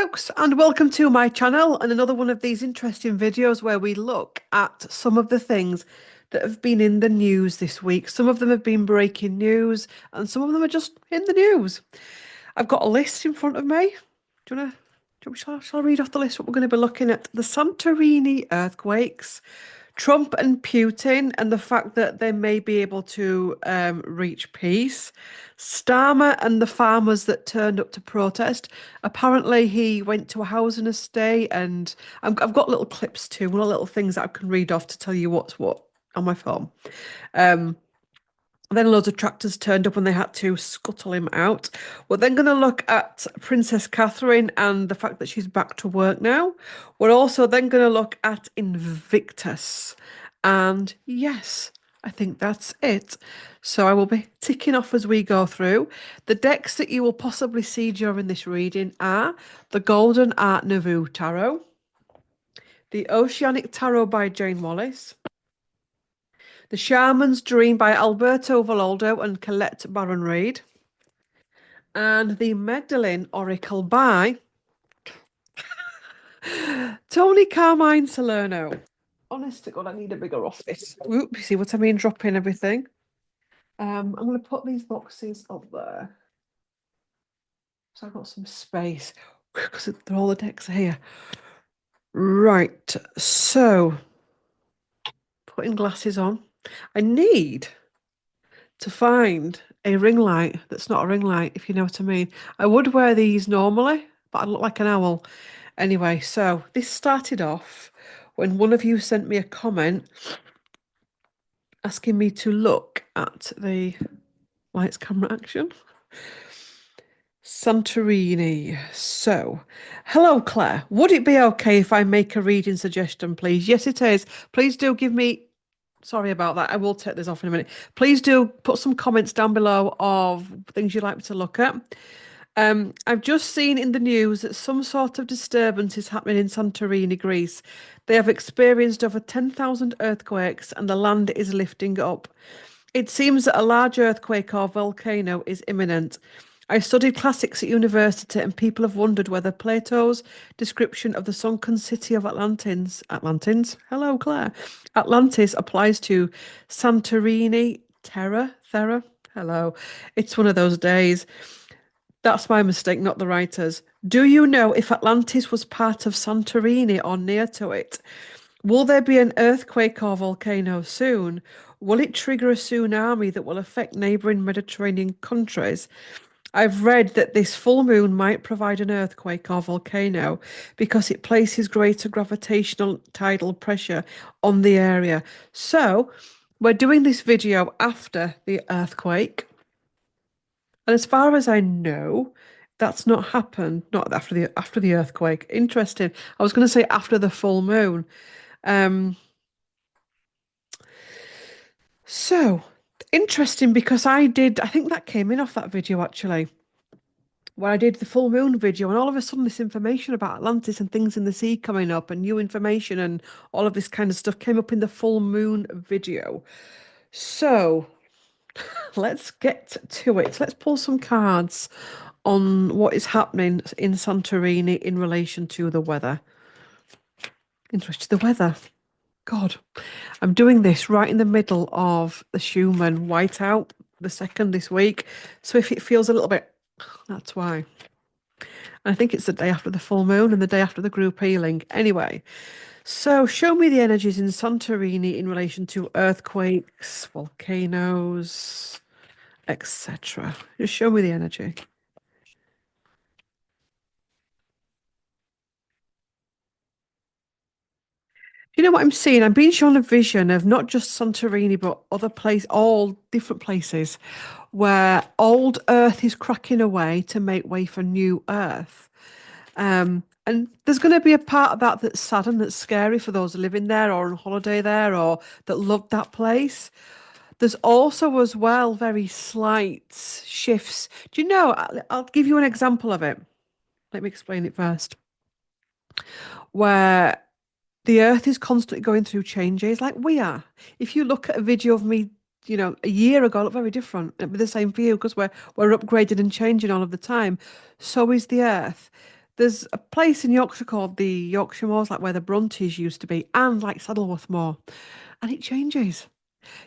folks, and welcome to my channel and another one of these interesting videos where we look at some of the things that have been in the news this week. Some of them have been breaking news and some of them are just in the news. I've got a list in front of me. Shall I read off the list what we're going to be looking at? The Santorini earthquakes, Trump and Putin, and the fact that they may be able to reach peace. Starmer and the farmers that turned up to protest. Apparently, he went to a housing estate, and I've got little clips too, little things that I can read off to tell you what's what on my phone. Then loads of tractors turned up and they had to scuttle him out. We're then going to look at Princess Catherine and the fact that she's back to work now. We're also then going to look at Invictus. And yes, I think that's it. So I will be ticking off as we go through. The decks that you will possibly see during this reading are the Golden Art Nouveau Tarot, the Oceanic Tarot by Jane Wallace, the Shaman's Dream by Alberto Valloldo and Colette Baron Reid, and the Magdalene Oracle by Tony Carmine Salerno. Honest to God, I need a bigger office. Oop, you see what I mean? Dropping everything. I'm going to put these boxes up there. So I've got some space because all the decks are here. Right, so putting glasses on. I need to find a ring light that's not a ring light, if you know what I mean. I would wear these normally, but I look like an owl. Anyway, so this started off when one of you sent me a comment asking me to look at the lights, camera, action. Santorini. So, hello, Claire. Would it be okay if I make a reading suggestion, please? Yes, it is. Please do give me... Sorry about that. I will take this off in a minute. Please do put some comments down below of things you'd like me to look at. I've just seen in the news that some sort of disturbance is happening in Santorini, Greece. They have experienced over 10,000 earthquakes and the land is lifting up. It seems that a large earthquake or volcano is imminent. I studied classics at university and people have wondered whether Plato's description of the sunken city of Atlantis, hello Claire, Atlantis applies to Santorini, Thera, hello. It's one of those days. That's my mistake, not the writers. Do you know if Atlantis was part of Santorini or near to it? Will there be an earthquake or volcano soon? Will it trigger a tsunami that will affect neighbouring Mediterranean countries? I've read that this full moon might provide an earthquake or volcano because it places greater gravitational tidal pressure on the area. So we're doing this video after the earthquake. And as far as I know, that's not happened. Not after the earthquake. Interesting. I was going to say after the full moon. So interesting because I think that came in off that video actually, where I did the full moon video, and all of a sudden this information about Atlantis and things in the sea coming up and new information and all of this kind of stuff came up in the full moon video. So let's get to it. Let's pull some cards on what is happening in Santorini in relation to the weather. Interesting, the weather. God, I'm doing this right in the middle of the Schumann whiteout, the second this week. So if it feels a little bit, that's why. And I think it's the day after the full moon and the day after the group healing. Anyway, so show me the energies in Santorini in relation to earthquakes, volcanoes, etc. Just show me the energy. You know what I'm seeing? I'm being shown a vision of not just Santorini, but other places, all different places where old earth is cracking away to make way for new earth. And there's going to be a part of that that's sad and that's scary for those living there or on holiday there or that love that place. There's also as well very slight shifts. Do you know, I'll give you an example of it. Let me explain it first. Where the earth is constantly going through changes like we are. If you look at a video of me, a year ago, it looked very different. It'd be the same for you because we're upgrading and changing all of the time. So is the earth. There's a place in Yorkshire called the Yorkshire Moors, like where the Brontes used to be, and like Saddleworth Moor, and it changes.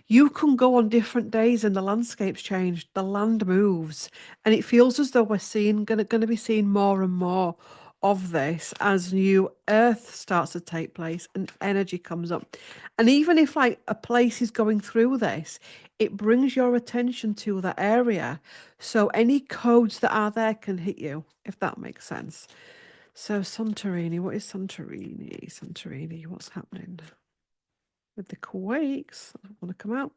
You can go on different days and the landscape's changed, the land moves, and it feels as though we're seeing gonna be seeing more and more of this as new earth starts to take place and energy comes up. And even if like a place is going through this, it brings your attention to that area. So any codes that are there can hit you, if that makes sense. So Santorini, what is Santorini? Santorini, what's happening? With the quakes, I want to come out.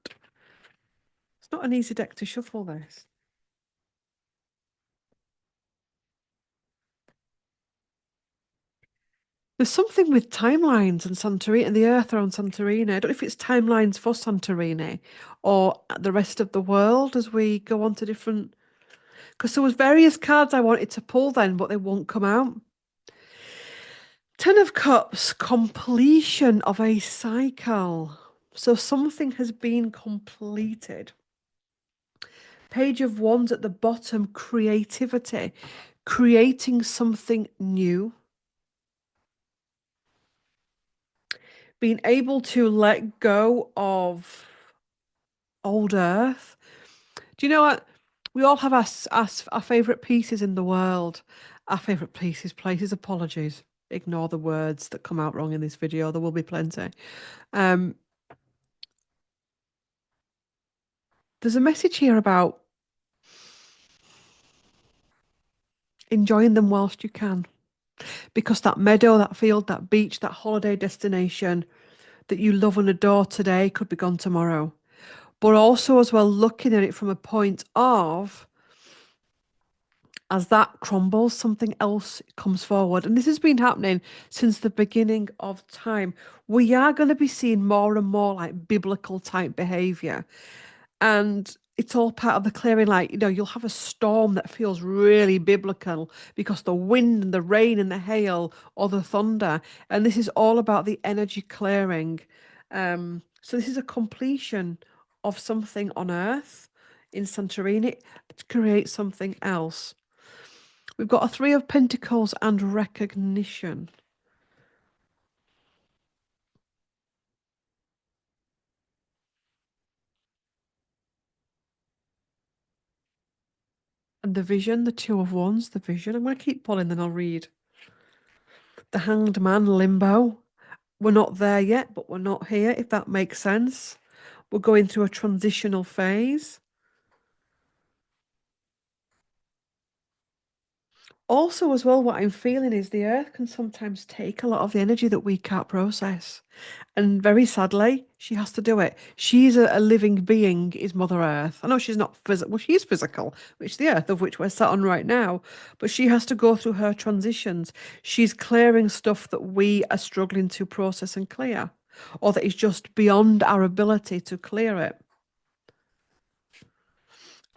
It's not an easy deck to shuffle this. There's something with timelines and Santorini and the Earth around Santorini. I don't know if it's timelines for Santorini or the rest of the world as we go on to different. Because there was various cards I wanted to pull then, but they won't come out. Ten of Cups, completion of a cycle. So something has been completed. Page of Wands at the bottom, creativity, creating something new. Being able to let go of old earth. Do you know what? We all have our favourite pieces in the world. Our favourite pieces, places, apologies. Ignore the words that come out wrong in this video. There will be plenty. Um, there's a message here about enjoying them whilst you can. Because that meadow, that field, that beach, that holiday destination that you love and adore today could be gone tomorrow. But also, as well, looking at it from a point of as that crumbles, something else comes forward. And this has been happening since the beginning of time. We are going to be seeing more and more like biblical type behavior. And it's all part of the clearing. Like, you'll have a storm that feels really biblical because the wind and the rain and the hail or the thunder. And this is all about the energy clearing. So this is a completion of something on earth in Santorini to create something else. We've got a Three of Pentacles and recognition. And the Vision, the Two of Wands, the Vision. I'm going to keep pulling, then I'll read. The Hanged Man, Limbo. We're not there yet, but we're not here, if that makes sense. We're going through a transitional phase. Also, as well, what I'm feeling is the earth can sometimes take a lot of the energy that we can't process. And very sadly, she has to do it. She's a living being, is Mother Earth. I know she's not physical. Well, she is physical, which is the earth of which we're sat on right now. But she has to go through her transitions. She's clearing stuff that we are struggling to process and clear, or that is just beyond our ability to clear it.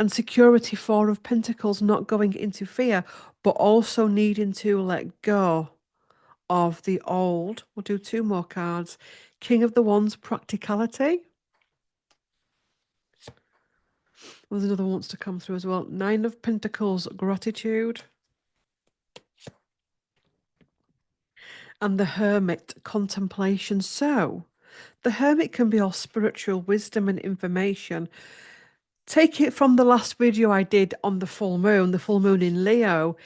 And security, Four of Pentacles, not going into fear, but also needing to let go of the old. We'll do two more cards. King of the Wands, practicality. There's another one wants to come through as well. Nine of Pentacles, gratitude. And the Hermit, contemplation. So, the Hermit can be all spiritual wisdom and information. Take it from the last video I did on the full moon in Leo.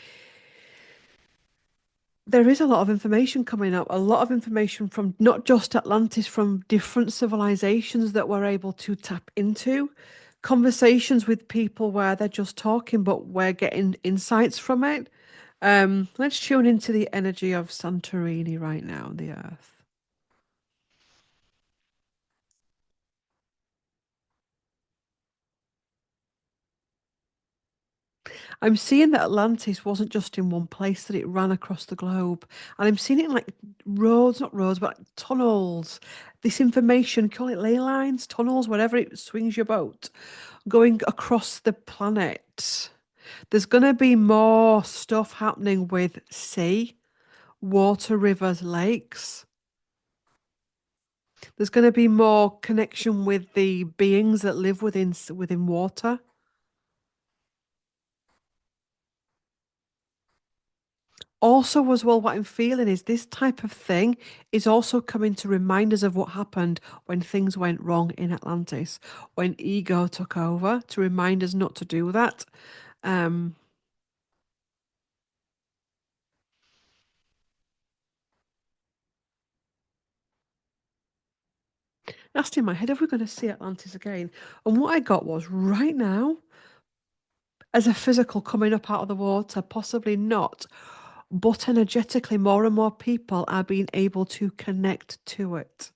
There is a lot of information coming up, a lot of information from not just Atlantis, from different civilizations that we're able to tap into. Conversations with people where they're just talking, but we're getting insights from it. Let's tune into the energy of Santorini right now on the earth. I'm seeing that Atlantis wasn't just in one place, that it ran across the globe. And I'm seeing it in like roads, not roads, but like tunnels. This information, call it ley lines, tunnels, whatever it swings your boat, going across the planet. There's going to be more stuff happening with sea, water, rivers, lakes. There's going to be more connection with the beings that live within water. Also, as well, what I'm feeling is this type of thing is also coming to remind us of what happened when things went wrong in Atlantis, when ego took over, to remind us not to do that. Um, asked in my head, are we going to see Atlantis again? And what I got was right now, as a physical coming up out of the water, possibly not, but energetically, more and more people are being able to connect to it.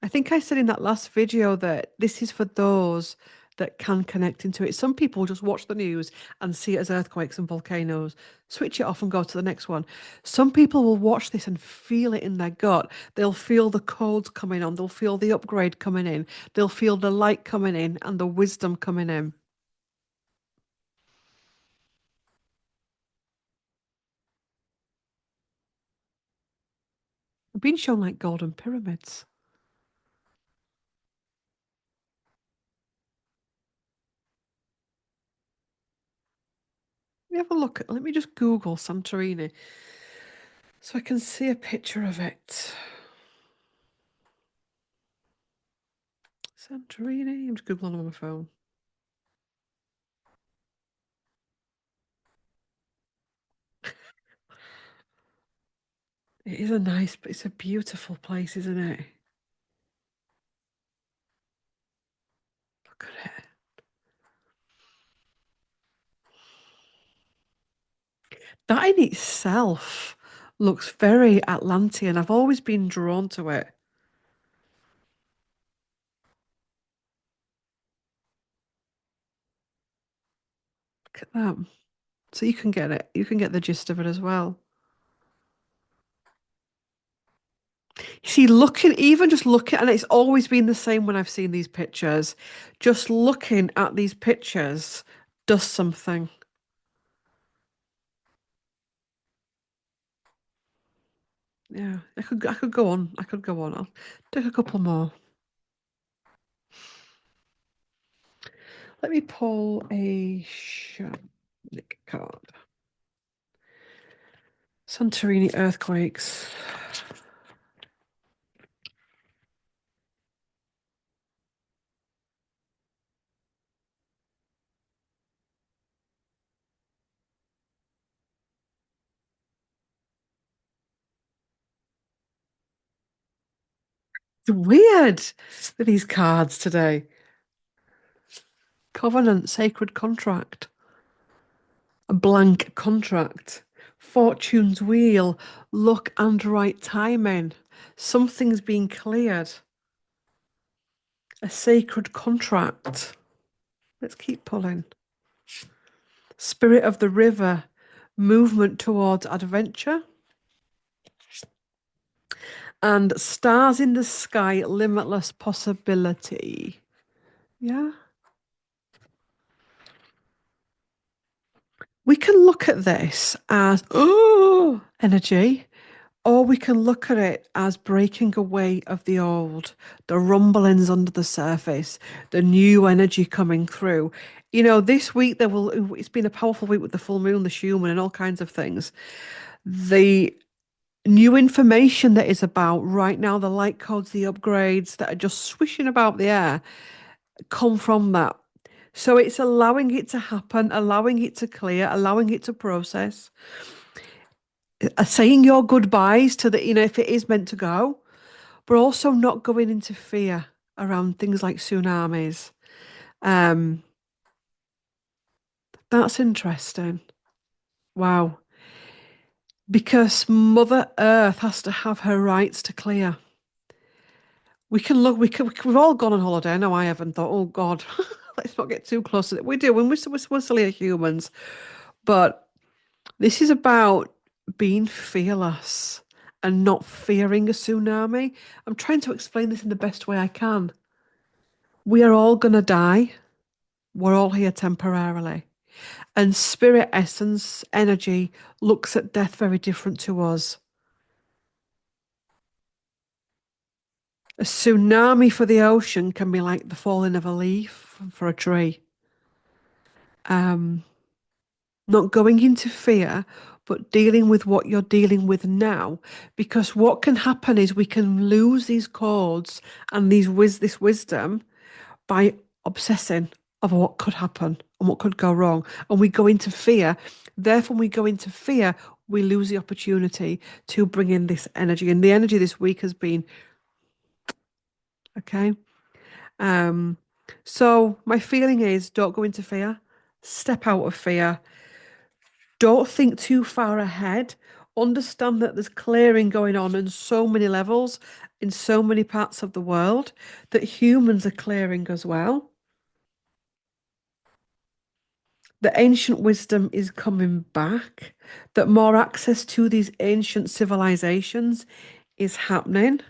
I think I said in that last video that this is for those that can connect into it. Some people just watch the news and see it as earthquakes and volcanoes, switch it off and go to the next one. Some people will watch this and feel it in their gut. They'll feel the codes coming on, they'll feel the upgrade coming in, they'll feel the light coming in and the wisdom coming in. I've been shown like golden pyramids. Let me have a look at, let me just Google Santorini so I can see a picture of it. Santorini, I'm just Googling on my phone. It is a nice, but it's a beautiful place, isn't it? Look at it. That in itself looks very Atlantean. I've always been drawn to it. Look at that. So you can get it. You can get the gist of it as well. You see, looking, even just looking, and it's always been the same when I've seen these pictures. Just looking at these pictures does something. Yeah, I could go on. I could go on. I'll take a couple more. Let me pull a Nick card. Santorini earthquakes. It's weird with these cards today. Covenant, sacred contract, a blank contract, fortune's wheel, luck and right timing. Something's being cleared. A sacred contract. Let's keep pulling. Spirit of the river, movement towards adventure. And stars in the sky, limitless possibility. Yeah. We can look at this as oh energy, or we can look at it as breaking away of the old, the rumblings under the surface, the new energy coming through. You know, this week it's been a powerful week with the full moon, the Schumann, and all kinds of things. The new information that is about right now, the light codes, the upgrades that are just swishing about the air, come from that. So it's allowing it to happen, allowing it to clear, allowing it to process, saying your goodbyes to the, if it is meant to go, but also not going into fear around things like tsunamis. Um, that's interesting. Wow. Because Mother Earth has to have her rights to clear. We can look, we've all gone on holiday. I know I haven't thought, oh God, let's not get too close to it. We do when we're silly humans. But this is about being fearless and not fearing a tsunami. I'm trying to explain this in the best way I can. We are all going to die. We're all here temporarily. And spirit essence, energy, looks at death very different to us. A tsunami for the ocean can be like the falling of a leaf for a tree. Um, not going into fear, but dealing with what you're dealing with now. Because what can happen is we can lose these chords and this wisdom by obsessing over what could happen and what could go wrong. And we go into fear. Therefore, when we go into fear, we lose the opportunity to bring in this energy. And the energy this week has been, okay. Um, so my feeling is don't go into fear, step out of fear. Don't think too far ahead. Understand that there's clearing going on in so many levels, in so many parts of the world, that humans are clearing as well. The ancient wisdom is coming back, that more access to these ancient civilizations is happening.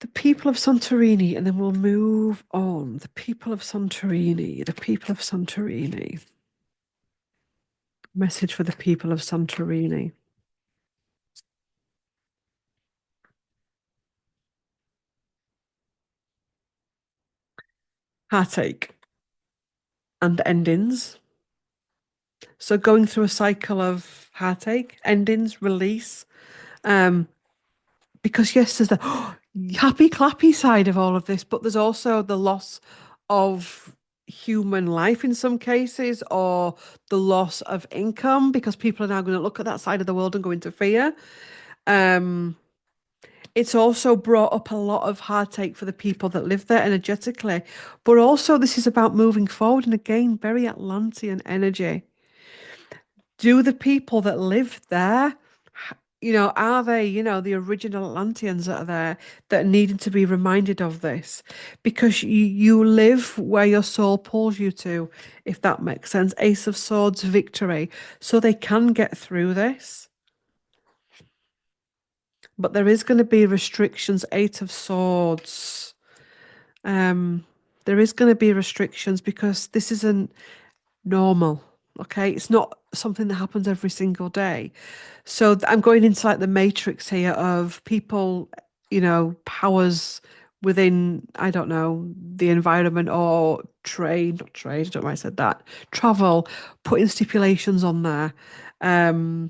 The people of Santorini, and then we'll move on. The people of Santorini, the people of Santorini. Message for the people of Santorini. Heartache and endings. So going through a cycle of heartache, endings, release. Um, because yes, there's the happy clappy side of all of this, but there's also the loss of human life in some cases, or the loss of income because people are now going to look at that side of the world and go into fear. Um, it's also brought up a lot of heartache for the people that live there energetically, but also this is about moving forward, and again, very Atlantean energy. Do the people that live there, are they, the original Atlanteans that are there that needed to be reminded of this? Because you live where your soul pulls you to, if that makes sense. Ace of Swords, victory. So they can get through this. But there is going to be restrictions. Eight of Swords. Um, there is going to be restrictions because this isn't normal. Okay, it's not something that happens every single day. So I'm going into like the matrix here of people, powers within, I don't know, the environment or trade, not trade, I don't know why I said that, travel, putting stipulations on there. Because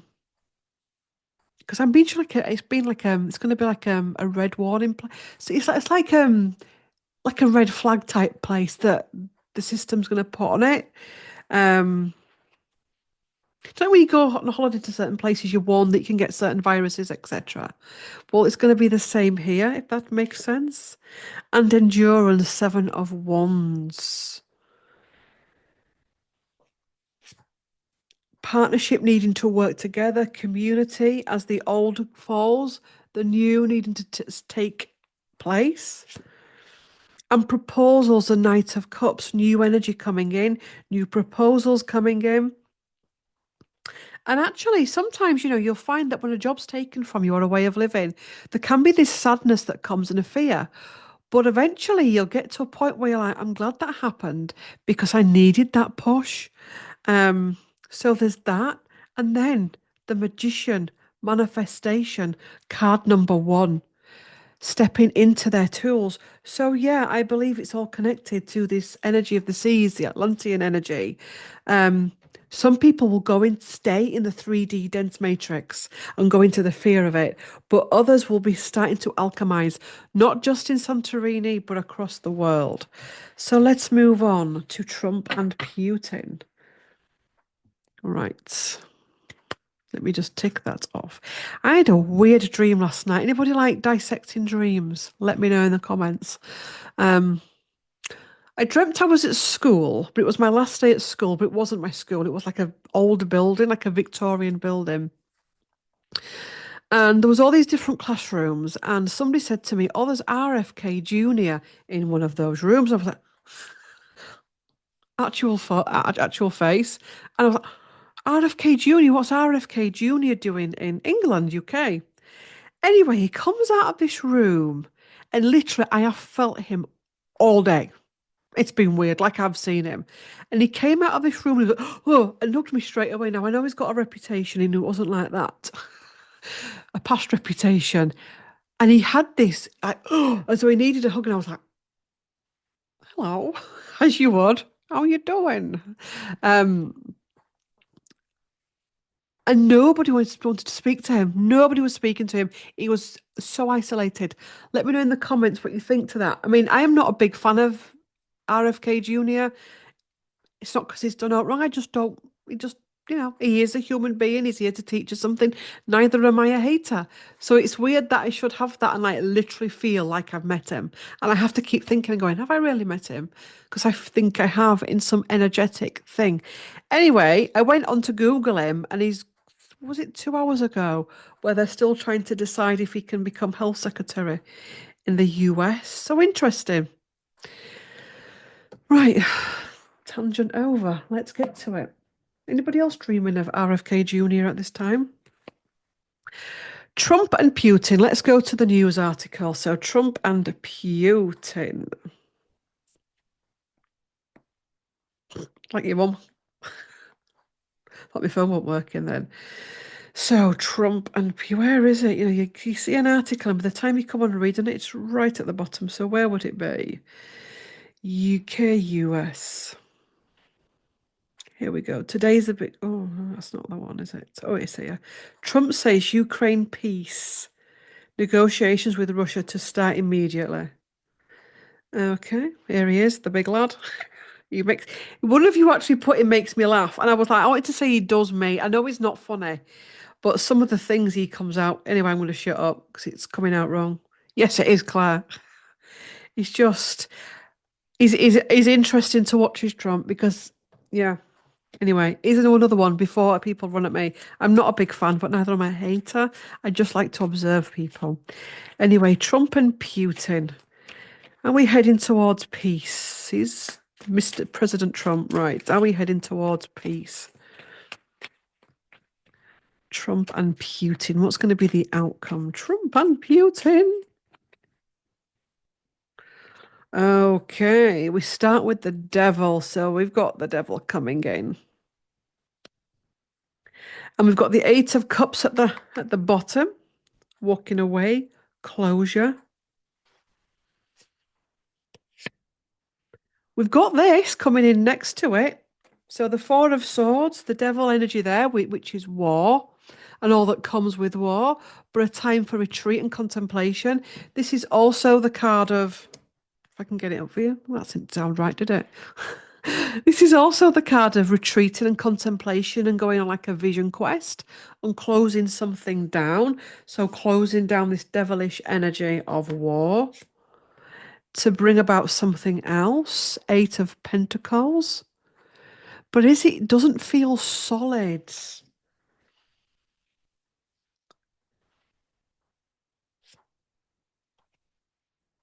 I'm being it's been like it's going to be like a red warning place. So it's like a red flag type place that the system's going to put on it. Um, so when you go on a holiday to certain places, you're warned that you can get certain viruses, etc. Well, it's going to be the same here, if that makes sense. And endurance, Seven of Wands. Partnership needing to work together, community as the old falls, the new needing to take place. And proposals, the Knight of Cups, new energy coming in, new proposals coming in. And actually, sometimes, you'll find that when a job's taken from you or a way of living, there can be this sadness that comes and a fear. But eventually, you'll get to a point where you're like, I'm glad that happened because I needed that push. Um, so there's that. And then the magician, manifestation, card number one, stepping into their tools. So yeah, I believe it's all connected to this energy of the seas, the Atlantean energy. Um, some people will go in, stay in the 3D dense matrix and go into the fear of it, but others will be starting to alchemize, not just in Santorini, but across the world. So let's move on to Trump and Putin. Right. Let me just tick that off. I had a weird dream last night. Anybody like dissecting dreams? Let me know in the comments. Um, I dreamt I was at school, but it was my last day at school, but it wasn't my school. It was like an old building, like a Victorian building. And there was all these different classrooms, and somebody said to me, "Oh, there's RFK Jr. in one of those rooms." I was like, actual face. And I was like, RFK Jr., what's RFK Jr. doing in England, UK? Anyway, he comes out of this room, and literally, I have felt him all day. It's been weird, like I've seen him. And he came out of this room and he was like, oh, and looked at me straight away. Now, I know he's got a reputation, he knew it wasn't like that, a past reputation. And he had this, like, oh, as though he needed a hug. And I was like, hello, as you would. How you doing? Um, and nobody wanted to speak to him. Nobody was speaking to him. He was so isolated. Let me know in the comments what you think to that. I mean, I am not a big fan of RFK Jr. It's not because he's done out wrong. I just don't. He just, he is a human being. He's here to teach us something. Neither am I a hater. So it's weird that I should have that and like literally feel like I've met him. And I have to keep thinking and going, have I really met him? Because I think I have in some energetic thing. Anyway, I went on to Google him and was it 2 hours ago, where they're still trying to decide if he can become health secretary in the US. So interesting. Right, tangent over. Let's get to it. Anybody else dreaming of RFK Jr. at this time? Trump and Putin. Let's go to the news article. So, Trump and Putin. Like your mum. Thought my phone wasn't working then. So, Trump and where is it? You see an article, and by the time you come on reading it, it's right at the bottom. So, where would it be? UK, US. Here we go. Today's a bit. Oh, no, that's not the one, is it? Oh, it's here. Trump says Ukraine peace negotiations with Russia to start immediately. Okay, here he is, the big lad. He makes one of you actually put him makes me laugh, and I was like, I wanted to say he does me. I know he's not funny, but some of the things he comes out. Anyway, I'm going to shut up because it's coming out wrong. Yes, it is, Claire. He's just he's interesting to watch his Trump because yeah. Anyway, here's another one before people run at me. I'm not a big fan, but neither am I a hater. I just like to observe people. Anyway, Trump and Putin. Are we heading towards peace? Is Mr. President Trump right? Are we heading towards peace? Trump and Putin. What's going to be the outcome? Trump and Putin. Okay, we start with the devil. So we've got the devil coming in. And we've got the Eight of Cups at the bottom. Walking away, closure. We've got this coming in next to it. So the Four of Swords, the devil energy there, which is war and all that comes with war, but a time for retreat and contemplation. This is also the card of, if I can get it up for you. Well, that didn't sound right, did it? This is also the card of retreating and contemplation and going on like a vision quest and closing something down. So closing down this devilish energy of war to bring about something else. Eight of Pentacles. But it doesn't feel solid.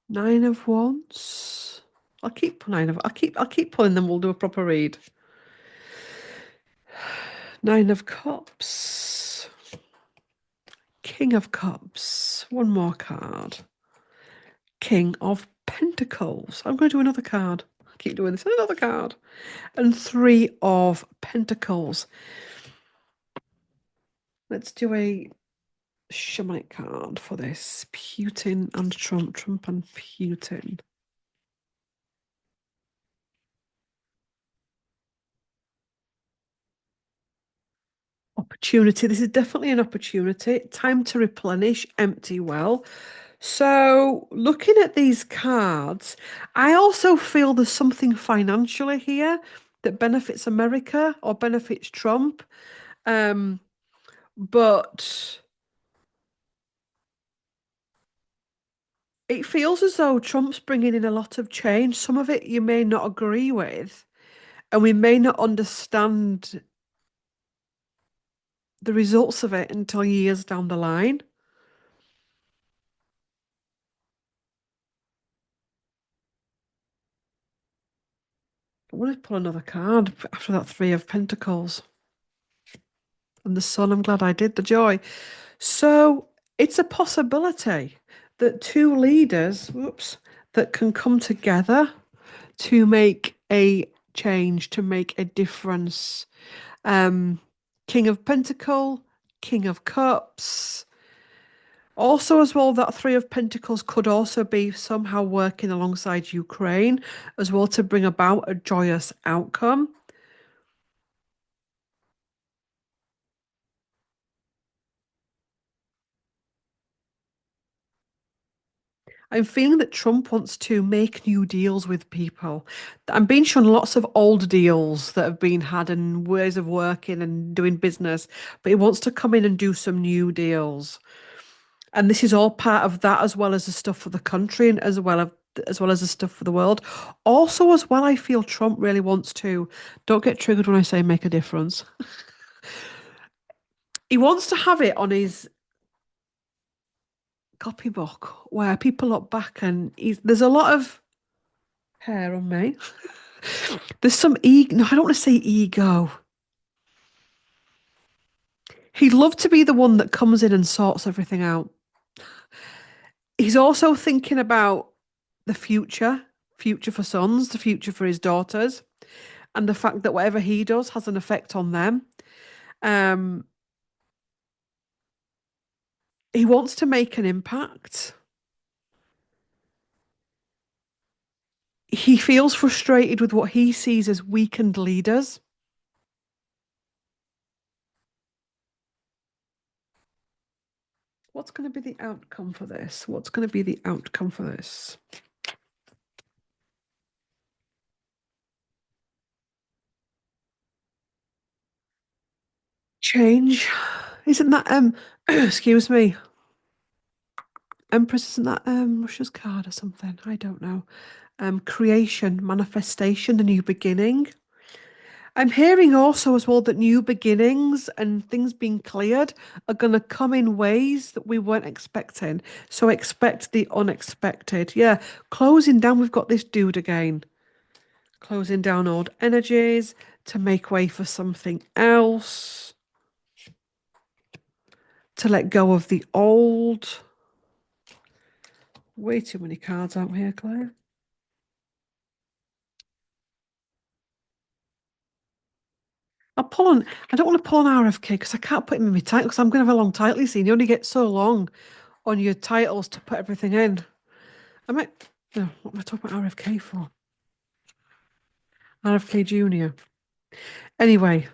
Nine of Wands. I'll keep pulling them, we'll do a proper read. Nine of Cups. King of Cups. One more card. King of Pentacles. I'm going to do another card. I keep doing this. Another card. And Three of Pentacles. Let's do a shamanic card for this. Putin and Trump. Trump and Putin. Opportunity. This is definitely an opportunity. Time to replenish, empty well. So, looking at these cards, I also feel there's something financially here that benefits America or benefits Trump. But it feels as though Trump's bringing in a lot of change. Some of it you may not agree with, and we may not understand the results of it until years down the line. I want to pull another card after that Three of Pentacles. And the Sun, I'm glad I did, the joy. So it's a possibility that two leaders, that can come together to make a change, to make a difference. King of Pentacle, King of Cups. Also, as well, that Three of Pentacles could also be somehow working alongside Ukraine as well to bring about a joyous outcome. I'm feeling that Trump wants to make new deals with people. I'm being shown lots of old deals that have been had and ways of working and doing business, but he wants to come in and do some new deals. And this is all part of that, as well as the stuff for the country and as well as the stuff for the world. Also, as well, I feel Trump really wants to, don't get triggered when I say make a difference. He wants to have it on his copybook where people look back and there's a lot of hair on me. There's some ego. No, I don't want to say ego. He'd love to be the one that comes in and sorts everything out. He's also thinking about the future for sons, the future for his daughters, and the fact that whatever he does has an effect on them. Um, he wants to make an impact. He feels frustrated with what he sees as weakened leaders. What's going to be the outcome for this? What's going to be the outcome for this? Change. Isn't that excuse me. Empress, isn't that Russia's card or something? I don't know. Creation, manifestation, the new beginning. I'm hearing also as well that new beginnings and things being cleared are going to come in ways that we weren't expecting. So expect the unexpected. Yeah, closing down. We've got this dude again. Closing down old energies to make way for something else. To let go of the old. Way too many cards out here, Claire. I don't want to pull an RFK because I can't put him in my title because I'm going to have a long title. You see, and you only get so long on your titles to put everything in. I might. No, what am I talking about RFK for? RFK Jr. Anyway,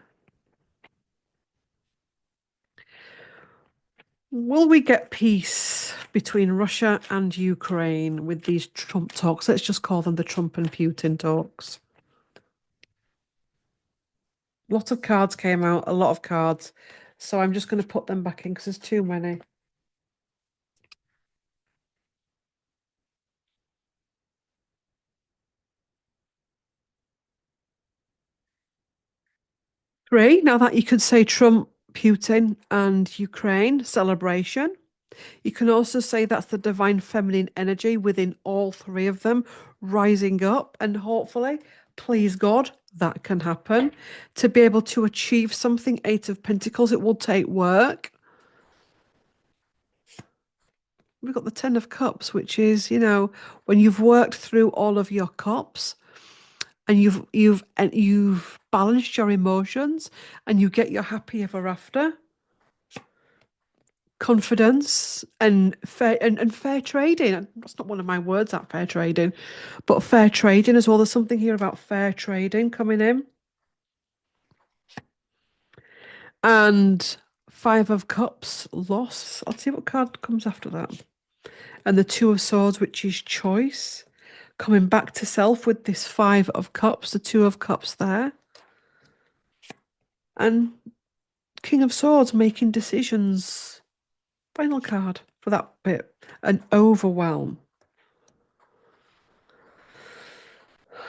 will we get peace between Russia and Ukraine with these Trump talks? Let's just call them the Trump and Putin talks. Lots of cards came out, a lot of cards. So I'm just going to put them back in because there's too many. Three. Now that you could say Trump, Putin, and Ukraine celebration. You can also say that's the divine feminine energy within all three of them rising up, and hopefully, please God, that can happen. To be able to achieve something, Eight of Pentacles, it will take work. We've got the Ten of Cups, which is, when you've worked through all of your cups and you've balanced your emotions and you get your happy ever after. Confidence and fair trading. That's not one of my words, that fair trading, but fair trading as well. There's something here about fair trading coming in. And Five of Cups, loss. I'll see what card comes after that. And the Two of Swords, which is choice. Coming back to self with this Five of Cups, the Two of Cups there. And King of Swords making decisions. Final card for that bit. An overwhelm.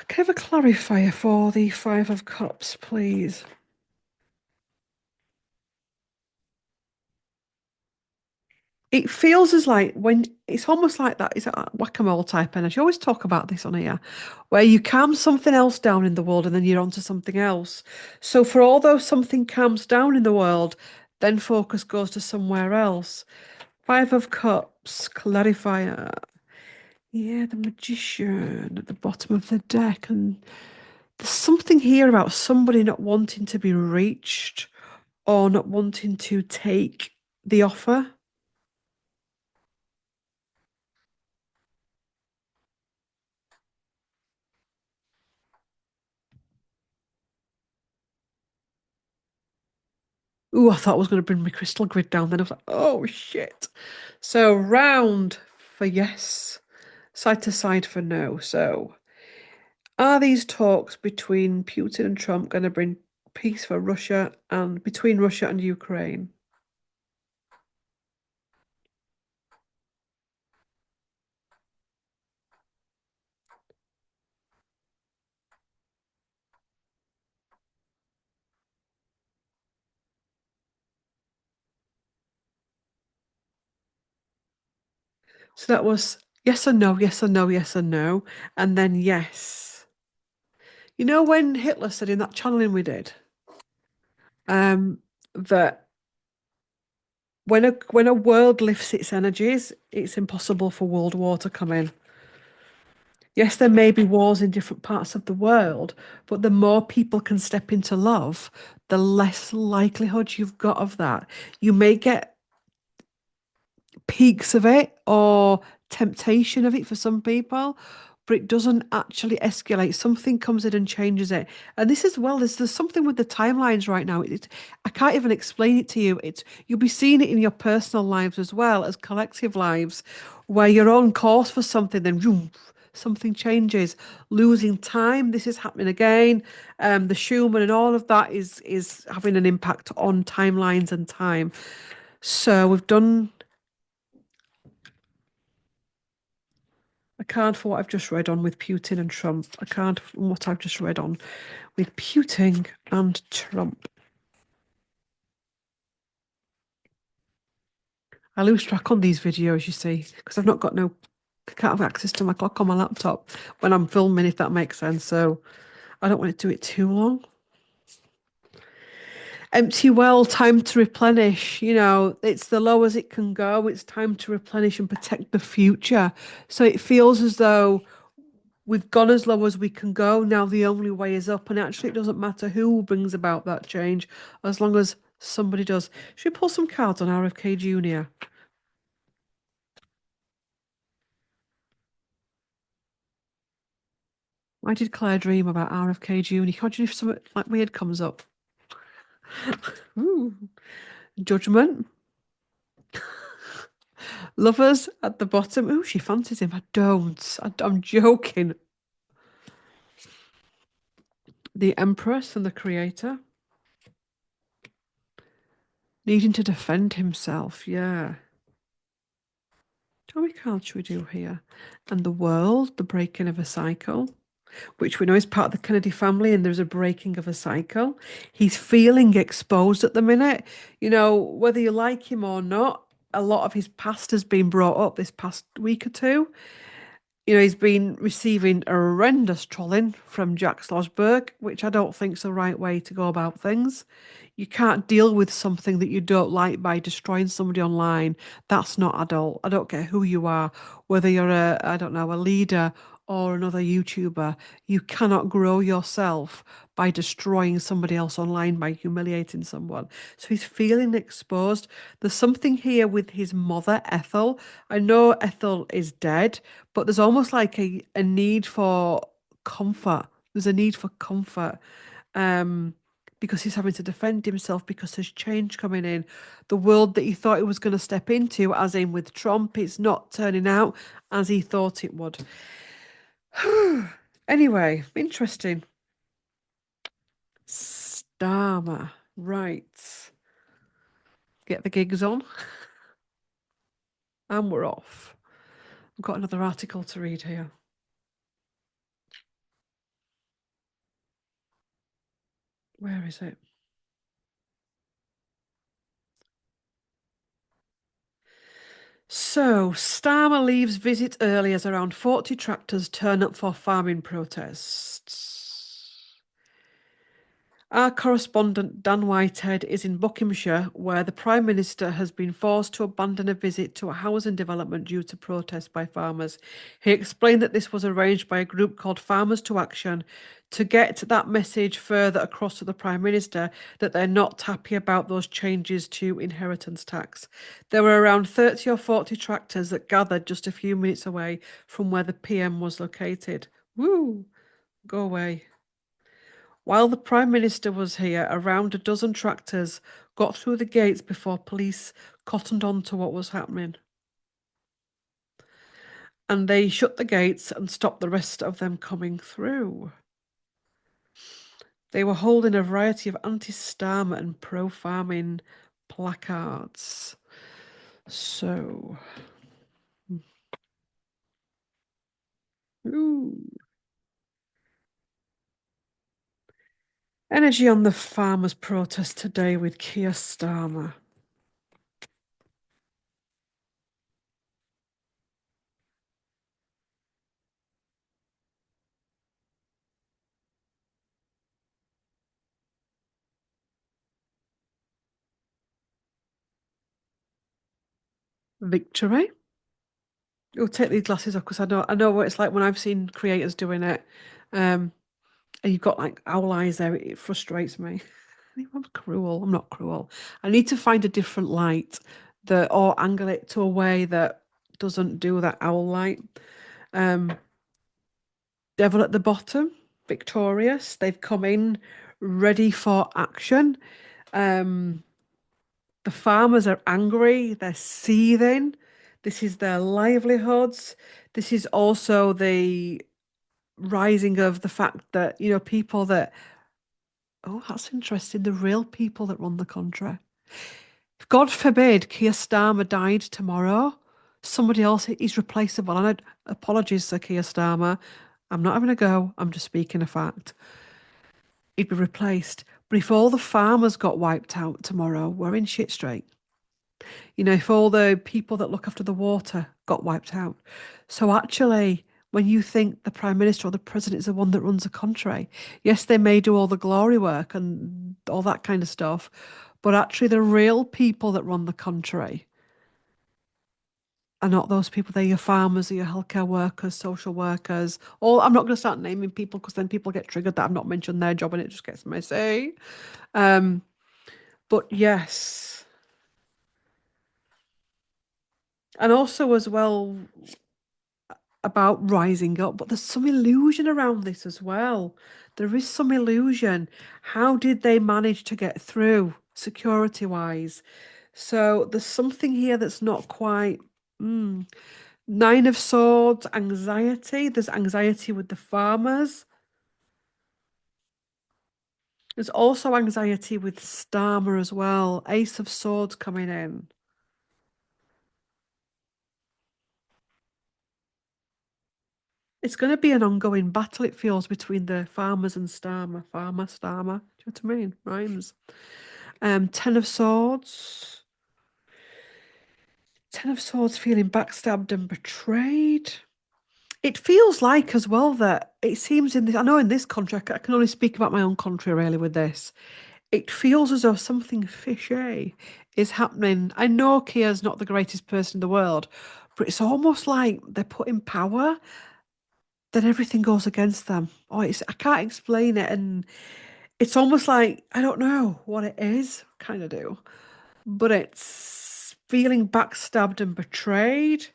Can I have a clarifier for the Five of Cups, please? It feels as like when it's almost like that. It's a whack-a-mole type energy. I always talk about this on here, where you calm something else down in the world and then you're onto something else. So for although something calms down in the world, then focus goes to somewhere else. Five of Cups, clarifier. Yeah, the Magician at the bottom of the deck. And there's something here about somebody not wanting to be reached or not wanting to take the offer. Ooh, I thought I was going to bring my crystal grid down. Then I was like, oh shit. So round for yes, side to side for no. So are these talks between Putin and Trump going to bring peace for Russia and between Russia and Ukraine? So that was yes or no, yes or no, yes or no, and then yes. You know when Hitler said in that channeling we did, that when a world lifts its energies, it's impossible for World War to come in. Yes, there may be wars in different parts of the world, but the more people can step into love, the less likelihood you've got of that. You may get peaks of it or temptation of it for some people, but it doesn't actually escalate. Something comes in and changes it. And this as well, there's something with the timelines right now. I can't even explain it to you. You'll be seeing it in your personal lives as well as collective lives, where you're on course for something, then vroom, something changes. Losing time, this is happening again. The Schumann and all of that is having an impact on timelines and time. So we've done I can't for what I've just read on with Putin and Trump. I can't from what I've just read on with Putin and Trump. I lose track on these videos, you see, because I can't have access to my clock on my laptop when I'm filming, if that makes sense. So I don't want to do it too long. Empty well, time to replenish. It's the low as it can go. It's time to replenish and protect the future. So it feels as though we've gone as low as we can go. Now the only way is up. And actually, it doesn't matter who brings about that change as long as somebody does. Should we pull some cards on RFK Jr.? Why did Claire dream about RFK Jr.? Can't you if something like weird comes up? Ooh. Judgment. Lovers at the bottom. Ooh, she fancies him. I don't. I'm joking. The Empress and the Creator. Needing to defend himself. Yeah. How many cards should we do here? And the World, the breaking of a cycle, which we know is part of the Kennedy family, and there's a breaking of a cycle. He's feeling exposed at the minute. Whether you like him or not, a lot of his past has been brought up this past week or two. He's been receiving a horrendous trolling from Jack Slosberg, which I don't think's the right way to go about things. You can't deal with something that you don't like by destroying somebody online. That's not adult. I don't care who you are, whether you're I don't know, a leader or another YouTuber. You cannot grow yourself by destroying somebody else online, by humiliating someone. So he's feeling exposed. There's something here with his mother, Ethel. I know Ethel is dead, but there's almost like a need for comfort. There's a need for comfort. Because he's having to defend himself because there's change coming in. The world that he thought he was going to step into, as in with Trump, it's not turning out as he thought it would. Anyway, interesting. Starmer. Right. Get the gigs on. And we're off. I've got another article to read here. Where is it? So, Starmer leaves visit early as around 40 tractors turn up for farming protests. Our correspondent Dan Whitehead is in Buckinghamshire, where the Prime Minister has been forced to abandon a visit to a housing development due to protests by farmers. He explained that this was arranged by a group called Farmers to Action to get that message further across to the Prime Minister that they're not happy about those changes to inheritance tax. There were around 30 or 40 tractors that gathered just a few minutes away from where the PM was located. Woo! Go away. While the Prime Minister was here, around a dozen tractors got through the gates before police cottoned on to what was happening. And they shut the gates and stopped the rest of them coming through. They were holding a variety of anti-Starmer and pro-farming placards. So, ooh. Energy on the farmers' protest today with Kier Starmer. Victory. You'll take these glasses off because I know what it's like when I've seen creators doing it. Um, and you've got like owl eyes there. It frustrates me. I think I'm cruel. I'm not cruel. I need to find a different light that or angle it to a way that doesn't do that owl light. Um, Devil at the bottom, victorious. They've come in ready for action. Um, the farmers are angry. They're seething. This is their livelihoods. This is also the rising of the fact that, people that, oh, that's interesting, the real people that run the country. If God forbid Keir Starmer died tomorrow, somebody else is replaceable. And apologies to Keir Starmer. I'm not having a go. I'm just speaking a fact. He'd be replaced. But if all the farmers got wiped out tomorrow, we're in shit straight. If all the people that look after the water got wiped out. So actually, when you think the Prime Minister or the President is the one that runs a country, yes, they may do all the glory work and all that kind of stuff, but actually the real people that run the country are not those people. They're your farmers, or your healthcare workers, social workers. All I'm not going to start naming people because then people get triggered that I've not mentioned their job and it just gets messy. Um, but yes. And also as well, about rising up, but there's some illusion around this as well. There is some illusion. How did they manage to get through security wise? So there's something here that's not quite. Nine of Swords, anxiety. There's anxiety with the farmers. There's also anxiety with Starmer as well. Ace of Swords coming in. It's going to be an ongoing battle, it feels, between the farmers and Starmer. Farmer, Starmer. Do you know what I mean? Rhymes. Ten of Swords. Ten of Swords feeling backstabbed and betrayed. It feels like as well that it seems in this, I know in this contract, I can only speak about my own country really with this. It feels as though something fishy is happening. I know Kia's not the greatest person in the world, but it's almost like they're put in power, then everything goes against them. Oh, I can't explain it. And it's almost like, I don't know what it is, kind of do, but it's feeling backstabbed and betrayed.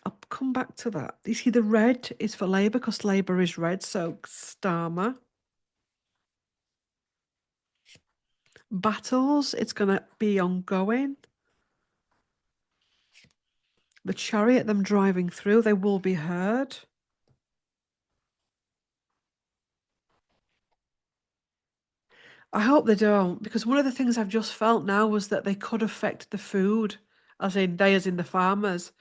I'll come back to that. You see, the red is for Labour because Labour is red, so Starmer. Battles, it's going to be ongoing. The chariot, them driving through, they will be heard. I hope they don't, because one of the things I've just felt now was that they could affect the food, as in they, as in the farmers.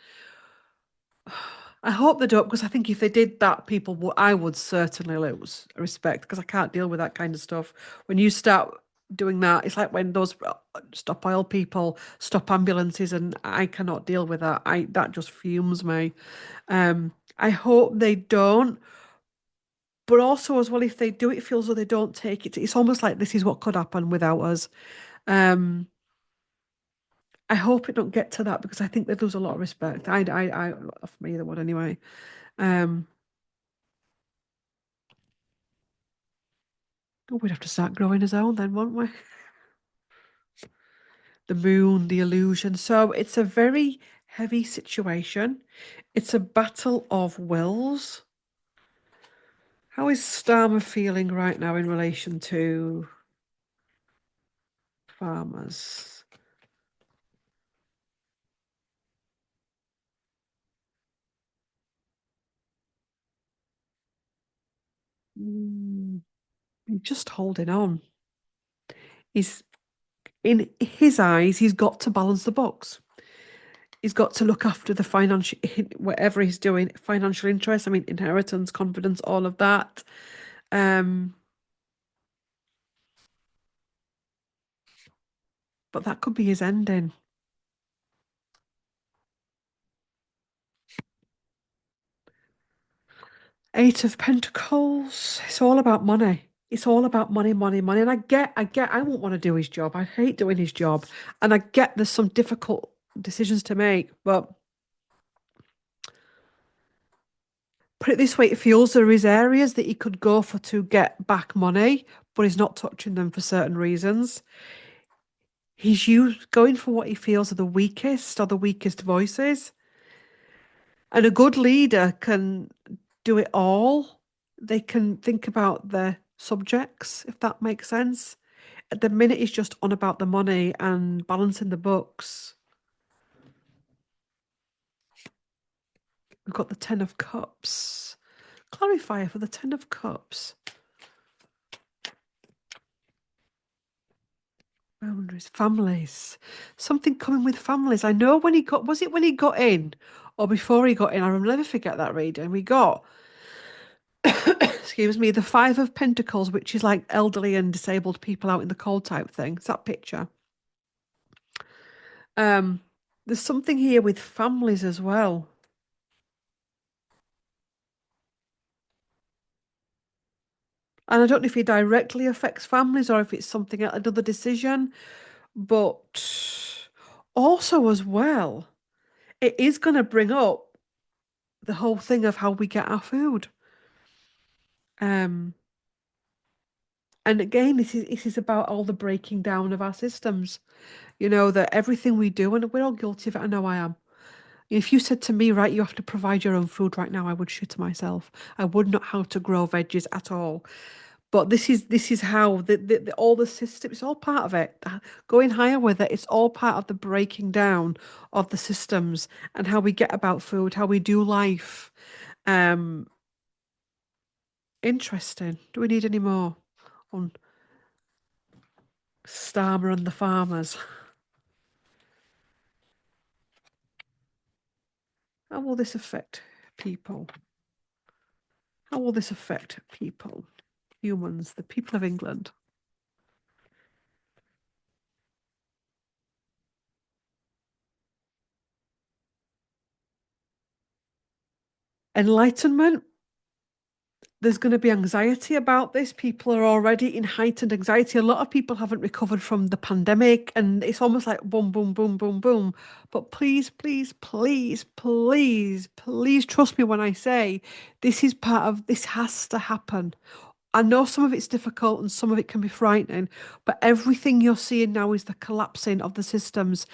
I hope they don't, because I think if they did that, I would certainly lose respect, because I can't deal with that kind of stuff. When you start doing that, it's like when those stop oil people stop ambulances, and I cannot deal with that. That just fumes me. I hope they don't. But also, as well, if they do, it feels as though they don't take it. It's almost like this is what could happen without us. Um, I hope it don't get to that because I think they lose a lot of respect. For me, they would anyway. Um, we'd have to start growing his own then, won't we? The moon, the illusion. So it's a very heavy situation. It's a battle of wills. How is Starmer feeling right now in relation to farmers? He's just holding on. He's in his eyes, he's got to balance the books. He's got to look after the financial, whatever he's doing, financial interests. I mean, inheritance, confidence, all of that. But that could be his ending. Eight of Pentacles. It's all about money. It's all about money, money, money. And I won't want to do his job. I hate doing his job. And I get there's some difficult decisions to make. But put it this way, it feels there is areas that he could go for to get back money, but he's not touching them for certain reasons. He's going for what he feels are the weakest or the weakest voices. And a good leader can do it all. They can think about their subjects, if that makes sense. At the minute, he's just on about the money and balancing the books. We've got the Ten of Cups. Clarifier for the Ten of Cups. Boundaries, families. Something coming with families. I know when he got, was it when he got in or before he got in? I will never forget that reading. We got, excuse me, the Five of Pentacles, which is like elderly and disabled people out in the cold type thing. It's that picture. There's something here with families as well. And I don't know if it directly affects families or if it's something, another decision, but also as well, it is going to bring up the whole thing of how we get our food. And again, this is about all the breaking down of our systems. You know, that everything we do, and we're all guilty of it. I know I am. If you said to me, right, you have to provide your own food right now, I would shit myself. I would not how to grow veggies at all. But this is how all the system. It's all part of it. Going higher with it. It's all part of the breaking down of the systems and how we get about food, how we do life. Um, Interesting. Do we need any more on Starmer and the farmers? How will this affect people? How will this affect people? Humans, the people of England. Enlightenment. There's going to be anxiety about this. People are already in heightened anxiety. A lot of people haven't recovered from the pandemic, and it's almost like boom, boom, boom, boom, boom. But please, please, please, please, please trust me when I say this is part of this has to happen. I know some of it's difficult and some of it can be frightening, but everything you're seeing now is the collapsing of the systems.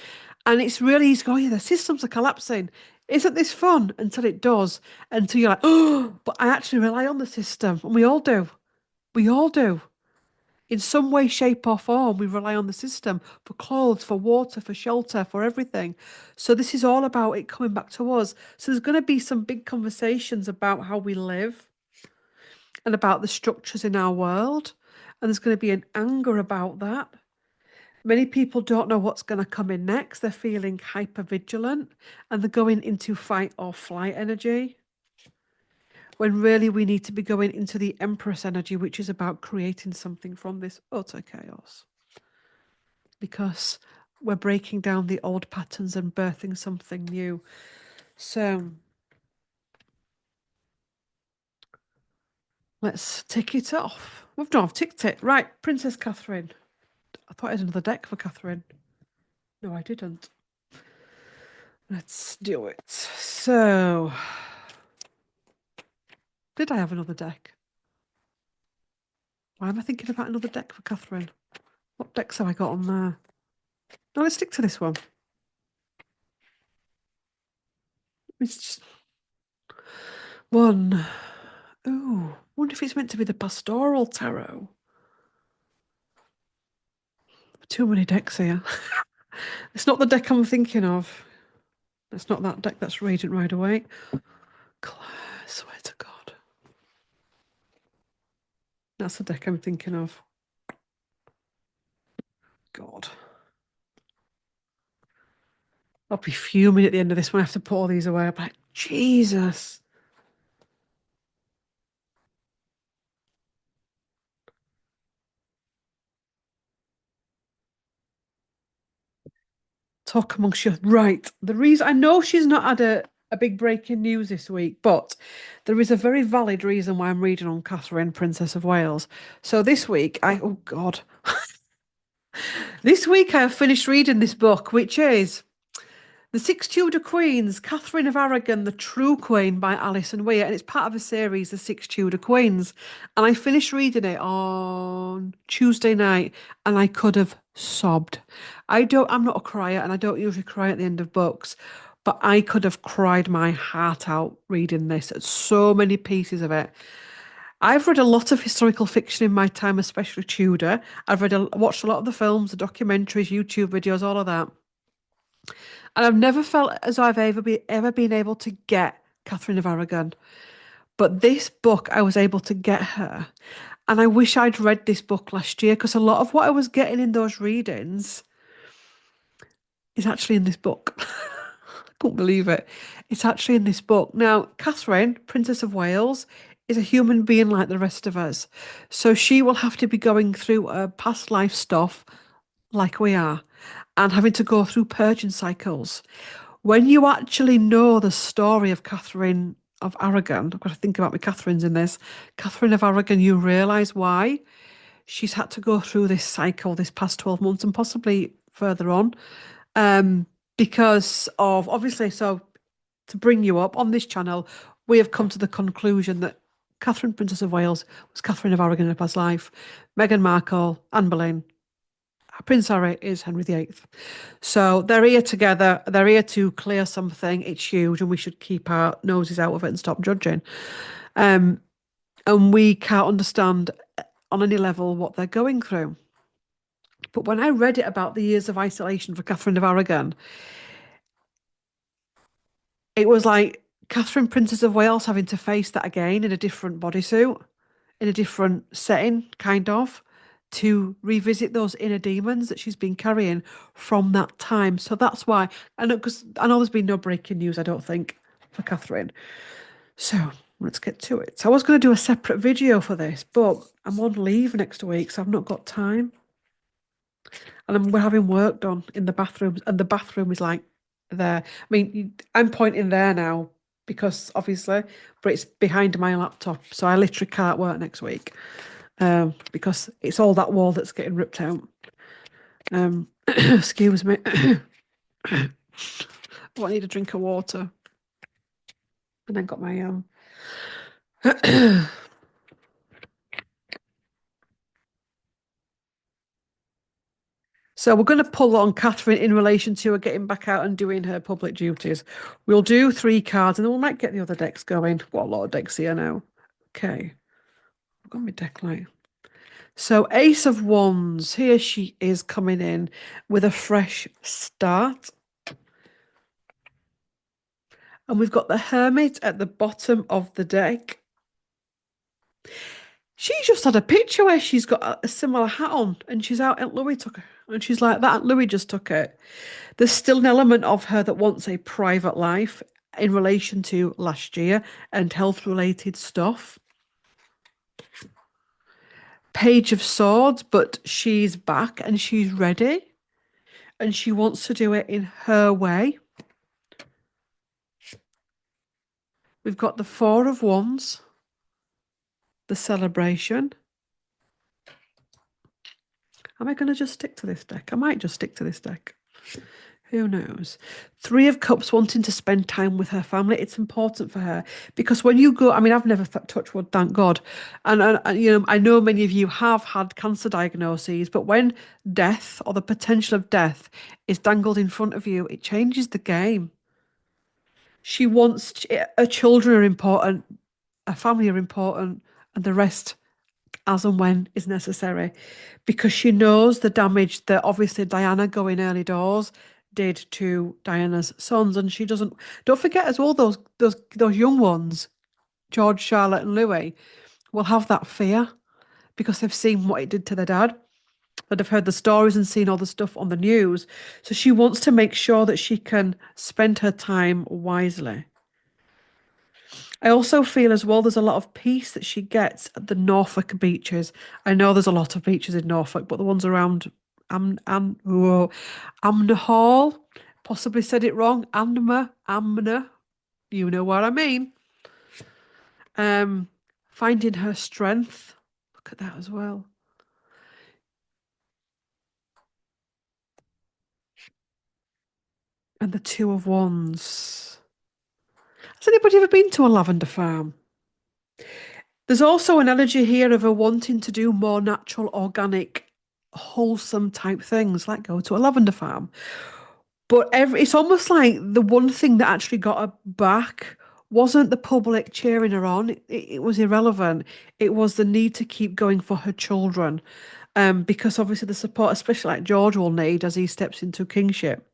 And it's really easy to go, oh, yeah, the systems are collapsing. Isn't this fun? Until it does. Until you're like, oh, but I actually rely on the system. And we all do. We all do. In some way, shape, or form, we rely on the system for clothes, for water, for shelter, for everything. So this is all about it coming back to us. So there's going to be some big conversations about how we live and about the structures in our world. And there's going to be an anger about that. Many people don't know what's going to come in next. They're feeling hyper vigilant and they're going into fight or flight energy. When really we need to be going into the Empress energy, which is about creating something from this utter chaos. Because we're breaking down the old patterns and birthing something new. So let's tick it off. I've ticked it. Right, Princess Catherine. I thought I had another deck for Catherine. No, I didn't. Let's do it. So, did I have another deck? Why am I thinking about another deck for Catherine? What decks have I got on there? No, let's stick to this one. It's just 1 Ooh, wonder if it's meant to be the pastoral tarot. Too many decks here. It's not the deck I'm thinking of. It's not that deck that's Radiant right away. Claire, swear to God. That's the deck I'm thinking of. God. I'll be fuming at the end of this when I have to put all these away. I'm like, Jesus. Talk amongst you. Right. The reason I know she's not had a big breaking news this week, but there is a very valid reason why I'm reading on Catherine, Princess of Wales. So this week, oh God, this week I have finished reading this book, which is The Six Tudor Queens, Catherine of Aragon, The True Queen by Alison Weir, and it's part of a series, The Six Tudor Queens. And I finished reading it on Tuesday night, and I could have sobbed. I'm not a crier, and I don't usually cry at the end of books, but I could have cried my heart out reading this. So many pieces of it. I've read a lot of historical fiction in my time, especially Tudor. Watched a lot of the films, the documentaries, YouTube videos, all of that. And I've never felt as though I've ever been able to get Catherine of Aragon. But this book, I was able to get her. And I wish I'd read this book last year because a lot of what I was getting in those readings is actually in this book. I couldn't believe it. It's actually in this book. Now, Catherine, Princess of Wales, is a human being like the rest of us. So she will have to be going through past life stuff like we are and having to go through purging cycles. When you actually know the story of Catherine of Aragon, I've got to think about my Catherines in this. Catherine of Aragon, you realise why she's had to go through this cycle this past 12 months and possibly further on. Because of obviously, so to bring you up on this channel, we have come to the conclusion that Catherine, Princess of Wales, was Catherine of Aragon in her past life. Meghan Markle, Anne Boleyn, Prince Harry is Henry VIII. So they're here together. They're here to clear something. It's huge, and we should keep our noses out of it and stop judging. And we can't understand on any level what they're going through. But when I read it about the years of isolation for Catherine of Aragon, it was like Catherine, Princess of Wales, having to face that again in a different bodysuit, in a different setting, kind of, to revisit those inner demons that she's been carrying from that time. So that's why because I know there's been no breaking news, I don't think, for Catherine. So let's get to it. So I was going to do a separate video for this, but I'm on leave next week, so I've not got time. And we're having work done in the bathrooms, and the bathroom is like there. I mean, I'm pointing there now because obviously, but it's behind my laptop, so I literally can't work next week because it's all that wall that's getting ripped out. Excuse me. I need a drink of water, and then got my So we're going to pull on Catherine in relation to her getting back out and doing her public duties. We'll do 3 cards and then we might get the other decks going. Got a lot of decks here now. Okay. I've got my deck light. So Ace of Wands. Here she is coming in with a fresh start. And we've got the Hermit at the bottom of the deck. She just had a picture where she's got a similar hat on and she's out. Aunt Louis took her. And she's like, that Aunt Louis just took it. There's still an element of her that wants a private life in relation to last year and health-related stuff. Page of Swords, but she's back and she's ready. And she wants to do it in her way. We've got the Four of Wands, the Celebration. Am I going to just stick to this deck? I might just stick to this deck. Who knows? 3 of Cups, wanting to spend time with her family. It's important for her because when you go, I mean, I've never touched wood, thank God. And you know, I know many of you have had cancer diagnoses, but when death or the potential of death is dangled in front of you, it changes the game. She wants, her children are important. her family are important, and the rest as and when is necessary, because she knows the damage that obviously Diana going early doors did to Diana's sons, and she doesn't. Don't forget as well those young ones, George, Charlotte, and Louis, will have that fear because they've seen what it did to their dad. That have heard the stories and seen all the stuff on the news. So she wants to make sure that she can spend her time wisely. I also feel as well there's a lot of peace that she gets at the Norfolk beaches. I know there's a lot of beaches in Norfolk, but the ones around Amner Hall, possibly said it wrong. Amner, you know what I mean. Um, Finding her strength. Look at that as well. And the Two of Wands. Has anybody ever been to a lavender farm? There's also an energy here of her wanting to do more natural, organic, wholesome type things, like go to a lavender farm. But it's almost like the one thing that actually got her back wasn't the public cheering her on. It was irrelevant. It was the need to keep going for her children. Because obviously the support, especially like George will need as he steps into kingship.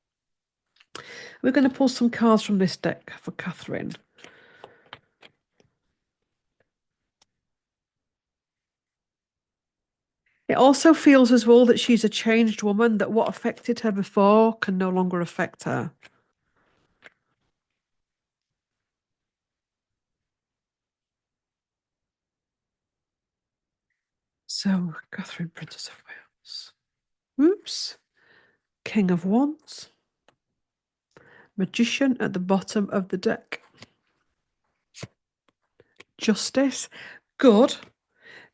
We're going to pull some cards from this deck for Catherine. It also feels as well that she's a changed woman, that what affected her before can no longer affect her. So, Catherine, Princess of Wales. Oops. King of Wands. Magician at the bottom of the deck. Justice. Good.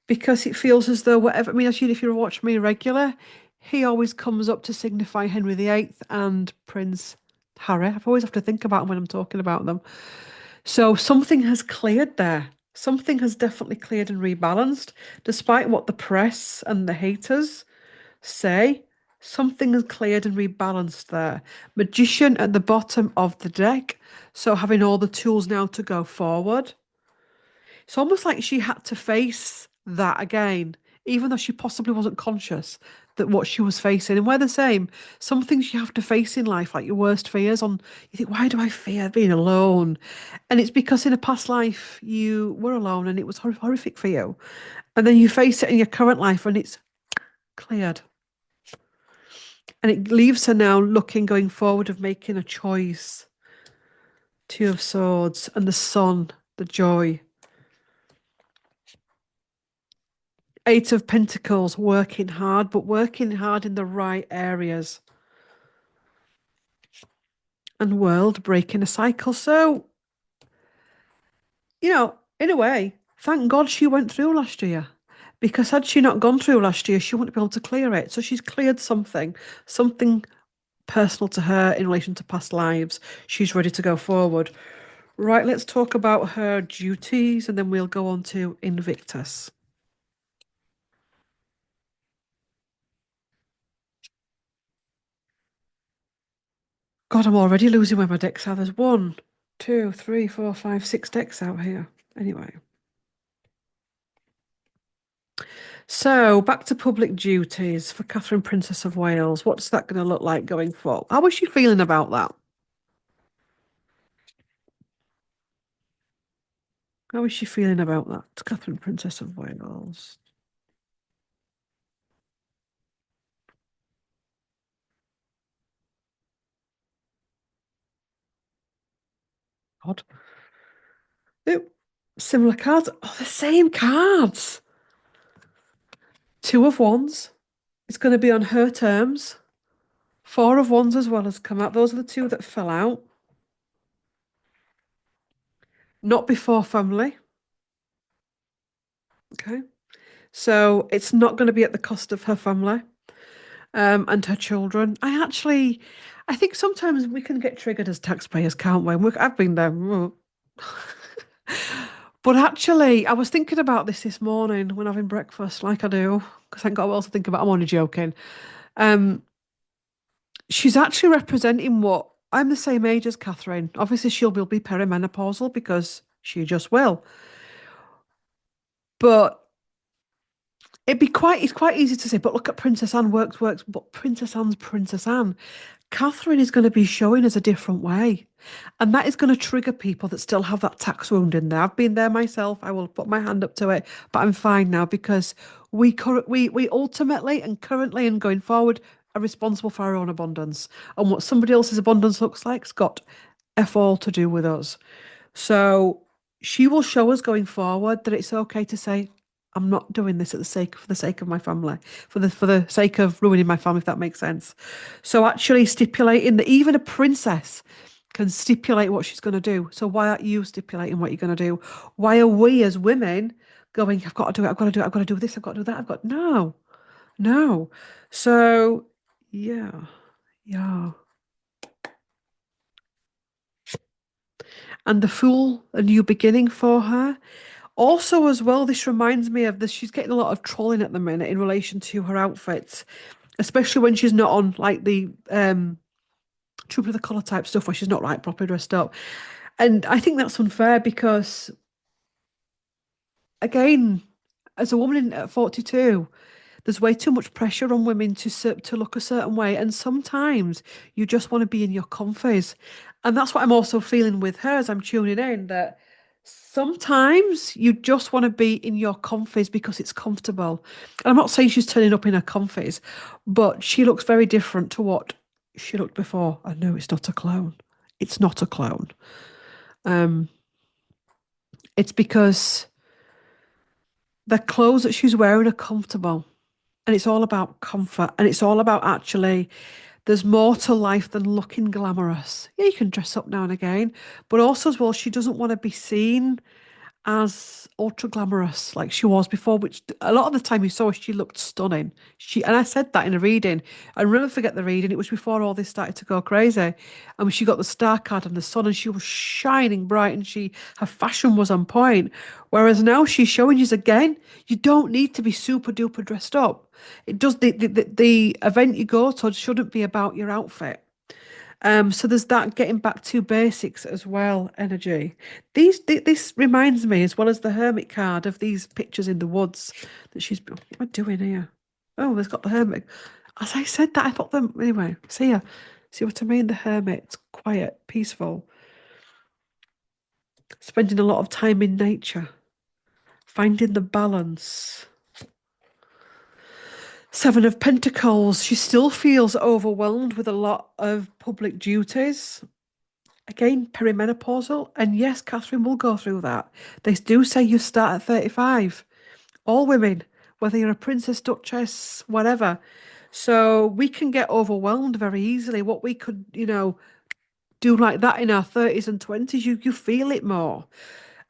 Because it feels as though whatever, I mean, actually, if you watch me regular, he always comes up to signify Henry VIII and Prince Harry. I always have to think about them when I'm talking about them. So something has cleared there. Something has definitely cleared and rebalanced, despite what the press and the haters say. Something has cleared and rebalanced there. Magician at the bottom of the deck. So having all the tools now to go forward. It's almost like she had to face that again, even though she possibly wasn't conscious that what she was facing. And we're the same. Some things you have to face in life, like your worst fears. You think, why do I fear being alone? And it's because in a past life you were alone and it was horrific for you. And then you face it in your current life and it's cleared. And it leaves her now looking going forward of making a choice. Two of Swords and the sun, the joy. Eight of Pentacles, working hard, but working hard in the right areas. And World, breaking a cycle. So, in a way, thank God she went through last year. Because had she not gone through last year, she wouldn't be able to clear it. So she's cleared something personal to her in relation to past lives. She's ready to go forward. Right, let's talk about her duties and then we'll go on to Invictus. God, I'm already losing where my decks are. There's 6 decks out here. Anyway. So back to public duties for Catherine, Princess of Wales. What's that going to look like going forward? How is she feeling about that? How is she feeling about that, Catherine, Princess of Wales? God. Ooh, similar cards. Oh, the same cards. Two of Wands. It's going to be on her terms. Four of Wands as well has come out. Those are the two that fell out. Not before family. Okay. So it's not going to be at the cost of her family and her children. I think sometimes we can get triggered as taxpayers, can't we? I've been there. But actually, I was thinking about this morning when having breakfast, like I do, because I ain't got what else to think about. I'm only joking. Um, she's actually representing what I'm the same age as Catherine. Obviously, she'll be perimenopausal because she just will. But it's quite easy to say, but look at Princess Anne works, but Princess Anne's Princess Anne. Catherine is going to be showing us a different way. And that is going to trigger people that still have that tax wound in there. I've been there myself. I will put my hand up to it, but I'm fine now because we ultimately and currently and going forward are responsible for our own abundance. And what somebody else's abundance looks like has got F all to do with us. So she will show us going forward that it's okay to say, I'm not doing this at the sake for the sake of my family, for the sake of ruining my family, if that makes sense. So actually stipulating that even a princess can stipulate what she's going to do. So why aren't you stipulating what you're going to do? Why are we as women going, I've got to do it, I've got to do it, I've got to do this, I've got to do that, I've got no, no. So yeah, yeah. And the fool, a new beginning for her. Also, as well, this reminds me of this. She's getting a lot of trolling at the minute in relation to her outfits, especially when she's not on like the Troop of the Colour type stuff where she's not like properly dressed up. And I think that's unfair because, again, as a woman at 42, there's way too much pressure on women to look a certain way, and sometimes you just want to be in your comfies, and that's what I'm also feeling with her as I'm tuning in. That sometimes you just want to be in your comfies because it's comfortable. And I'm not saying she's turning up in her comfies, but she looks very different to what she looked before. I know it's not a clone. It's not a clone. Um, it's because the clothes that she's wearing are comfortable. And it's all about comfort. And it's all about actually, there's more to life than looking glamorous. Yeah, you can dress up now and again, but also as well, she doesn't want to be seen as ultra glamorous like she was before, which a lot of the time you saw she looked stunning. And I said that in a reading. I never forget the reading. It was before all this started to go crazy. And she got the star card and the sun and she was shining bright and her fashion was on point. Whereas now she's showing you again, you don't need to be super duper dressed up. It does the event you go to shouldn't be about your outfit. So there's that getting back to basics as well, energy. This reminds me, as well as the hermit card, of these pictures in the woods that what am I doing here? Oh, there's got the hermit. As I said that, I thought them anyway. See ya. See what I mean? The hermit, it's quiet, peaceful, spending a lot of time in nature, finding the balance. Seven of Pentacles. She still feels overwhelmed with a lot of public duties. Again, perimenopausal. And yes, Catherine will go through that. They do say you start at 35. All women, whether you're a princess, duchess, whatever. So we can get overwhelmed very easily. What we could, do like that in our 30s and 20s, you feel it more.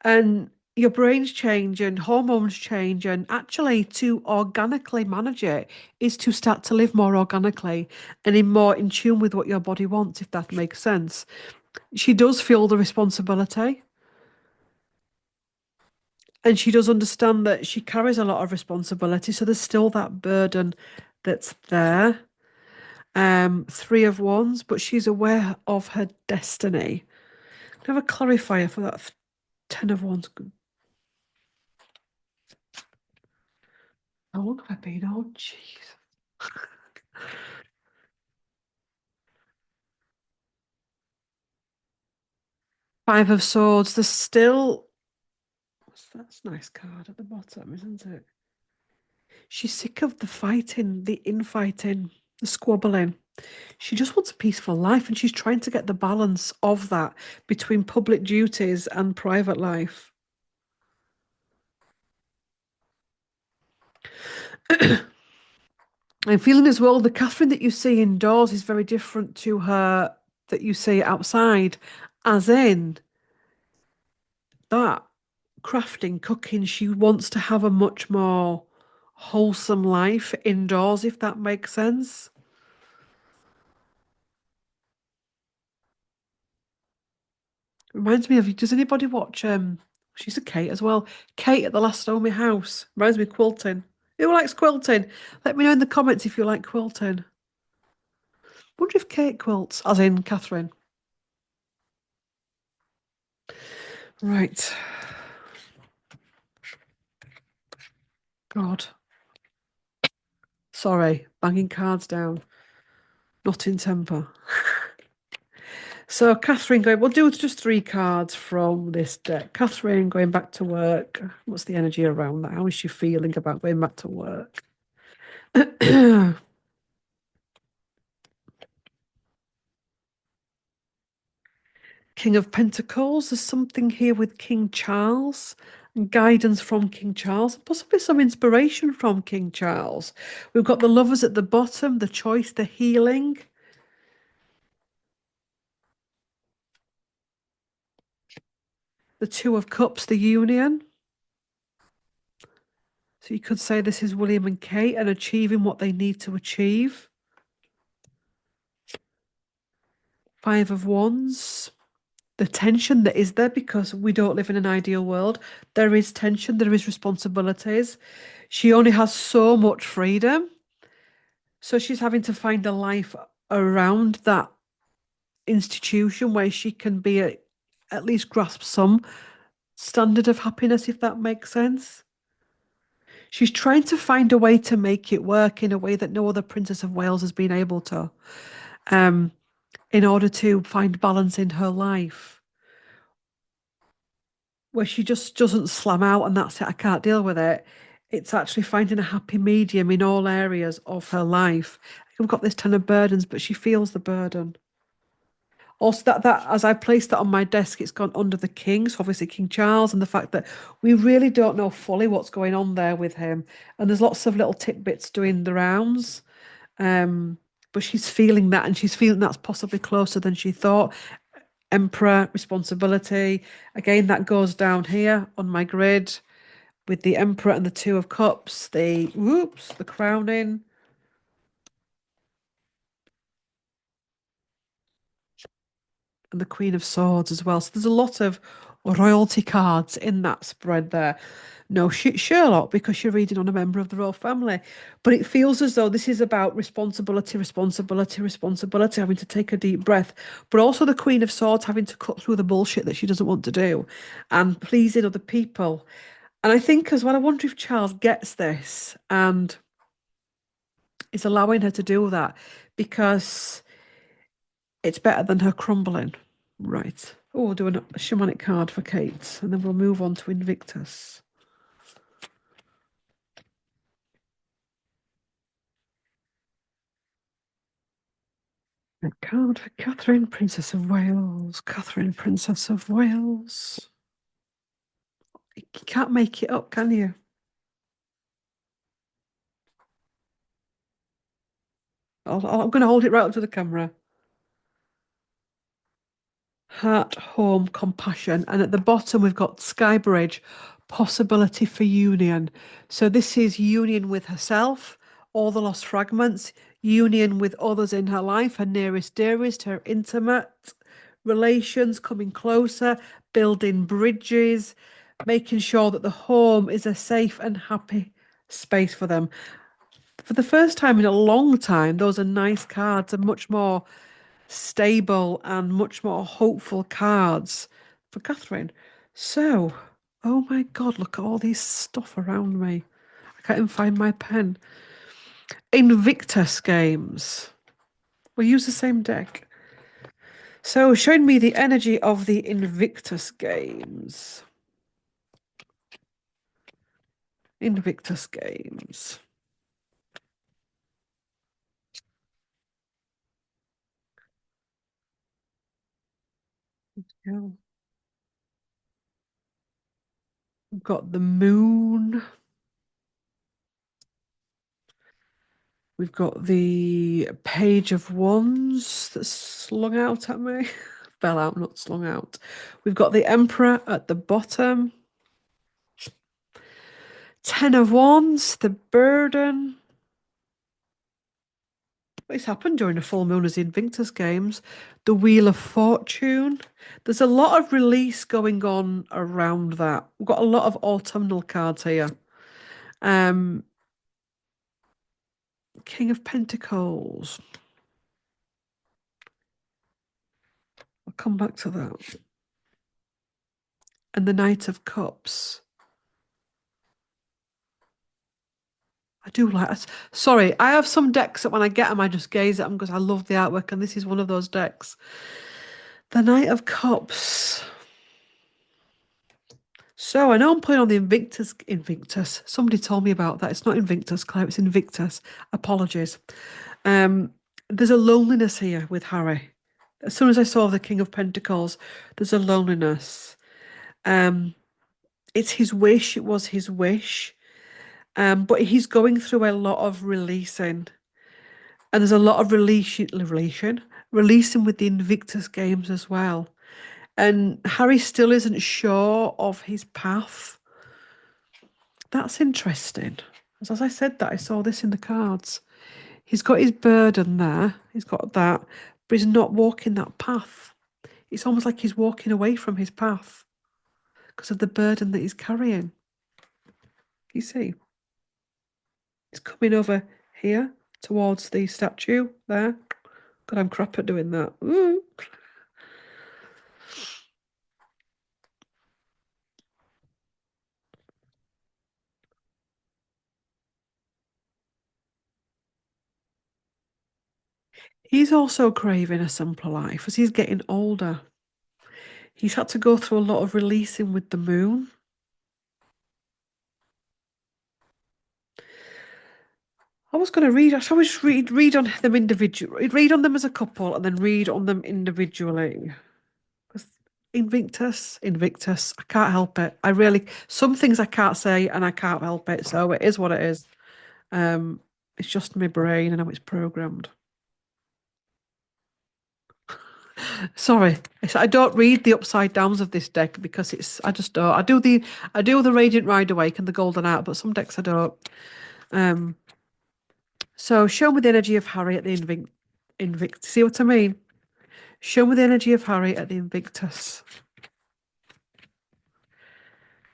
And your brains change and hormones change. And actually, to organically manage it is to start to live more organically and in tune with what your body wants, if that makes sense. She does feel the responsibility and she does understand that she carries a lot of responsibility. So there's still that burden that's there. Three of Wands, but she's aware of her destiny. Can I have a clarifier for that 10 of Wands? How long have I been? Oh, jeez. Five of Swords. There's still. That's a nice card at the bottom, isn't it? She's sick of the fighting, the infighting, the squabbling. She just wants a peaceful life and she's trying to get the balance of that between public duties and private life. I'm feeling as well the Catherine that you see indoors is very different to her that you see outside, as in that crafting, cooking, she wants to have a much more wholesome life indoors, if that makes sense. Reminds me of, does anybody watch she's a Kate as well. Kate at the Last Home House. Reminds me of quilting. Who likes quilting? Let me know in the comments if you like quilting. Wonder if Kate quilts, as in Catherine. Right. God. Sorry, banging cards down. Not in temper. So Catherine going, we'll do just three cards from this deck. Catherine going back to work. What's the energy around that? How is she feeling about going back to work? King of Pentacles. There's something here with King Charles and guidance from King Charles, possibly some inspiration from King Charles. We've got the lovers at the bottom, the choice, the healing. The Two of Cups, the union. So you could say this is William and Kate and achieving what they need to achieve. Five of Wands. The tension that is there because we don't live in an ideal world. There is tension, there is responsibilities. She only has so much freedom. So she's having to find a life around that institution where she can be at least grasp some standard of happiness, if that makes sense. She's trying to find a way to make it work in a way that no other Princess of Wales has been able to, um, in order to find balance in her life, where she just doesn't slam out and that's it, I can't deal with it. It's actually finding a happy medium in all areas of her life. We've got this Ten of Burdens, but she feels the burden. Also, that as I placed that on my desk, it's gone under the king, so obviously King Charles, and the fact that we really don't know fully what's going on there with him. And there's lots of little tidbits doing the rounds. Um, but she's feeling that, and she's feeling that's possibly closer than she thought. Emperor, responsibility. Again, that goes down here on my grid with the Emperor and the Two of Cups, the crowning. And the Queen of Swords as well. So there's a lot of royalty cards in that spread there. No shit Sherlock because you're reading on a member of the royal family. But it feels as though this is about responsibility, responsibility, responsibility, having to take a deep breath. But also the Queen of Swords having to cut through the bullshit that she doesn't want to do and pleasing other people. And I think as well, I wonder if Charles gets this and is allowing her to do that because it's better than her crumbling. Right. Oh, we'll do a shamanic card for Kate, and then we'll move on to Invictus. A card for Catherine, Princess of Wales. Catherine, Princess of Wales. You can't make it up, can you? I'm going to hold it right up to the camera. Heart, home, compassion. And at the bottom, we've got Skybridge, possibility for union. So this is union with herself, all the lost fragments, union with others in her life, her nearest, dearest, her intimate relations coming closer, building bridges, making sure that the home is a safe and happy space for them. For the first time in a long time, those are nice cards and much more stable and much more hopeful cards for Catherine. So, oh my God, look at all these stuff around me. I can't even find my pen. Invictus games. We use the same deck. So, showing me the energy of the Invictus games. Invictus games. Yeah. We've got the moon. We've got the Page of Wands that's slung out at me. Fell out, not slung out. We've got the Emperor at the bottom. Ten of Wands, the burden. What's happened during a full moon is the Invictus games. The Wheel of Fortune. There's a lot of release going on around that. We've got a lot of autumnal cards here. Um, King of Pentacles. I'll come back to that. And the Knight of Cups. I do like it. Sorry, I have some decks that when I get them, I just gaze at them because I love the artwork, and this is one of those decks. The Knight of Cups. So I know I'm playing on the Invictus. Invictus. Somebody told me about that. It's not Invictus, Claire. It's Invictus. Apologies. Um, there's a loneliness here with Harry. As soon as I saw the King of Pentacles, there's a loneliness. Um, it's his wish. It was his wish. But he's going through a lot of releasing. And there's a lot of releasing with the Invictus games as well. And Harry still isn't sure of his path. That's interesting. As I said that, I saw this in the cards. He's got his burden there. He's got that, but he's not walking that path. It's almost like he's walking away from his path because of the burden that he's carrying. You see, he's coming over here towards the statue there. God, I'm crap at doing that. Ooh. He's also craving a simpler life as he's getting older. He's had to go through a lot of releasing with the moon. I was going to read. I shall we just read on them individually. Read on them as a couple, and then read on them individually. Invictus. I can't help it. I really some things I can't say, and I can't help it. So it is what it is. Um, it's just my brain and how it's programmed. Sorry, I don't read the upside downs of this deck because it's. I just don't. I do the Radiant Ride Awake and the Golden Art, but some decks I don't. Um, so show me the energy of Harry at the Invictus. See what I mean? Show me the energy of Harry at the Invictus.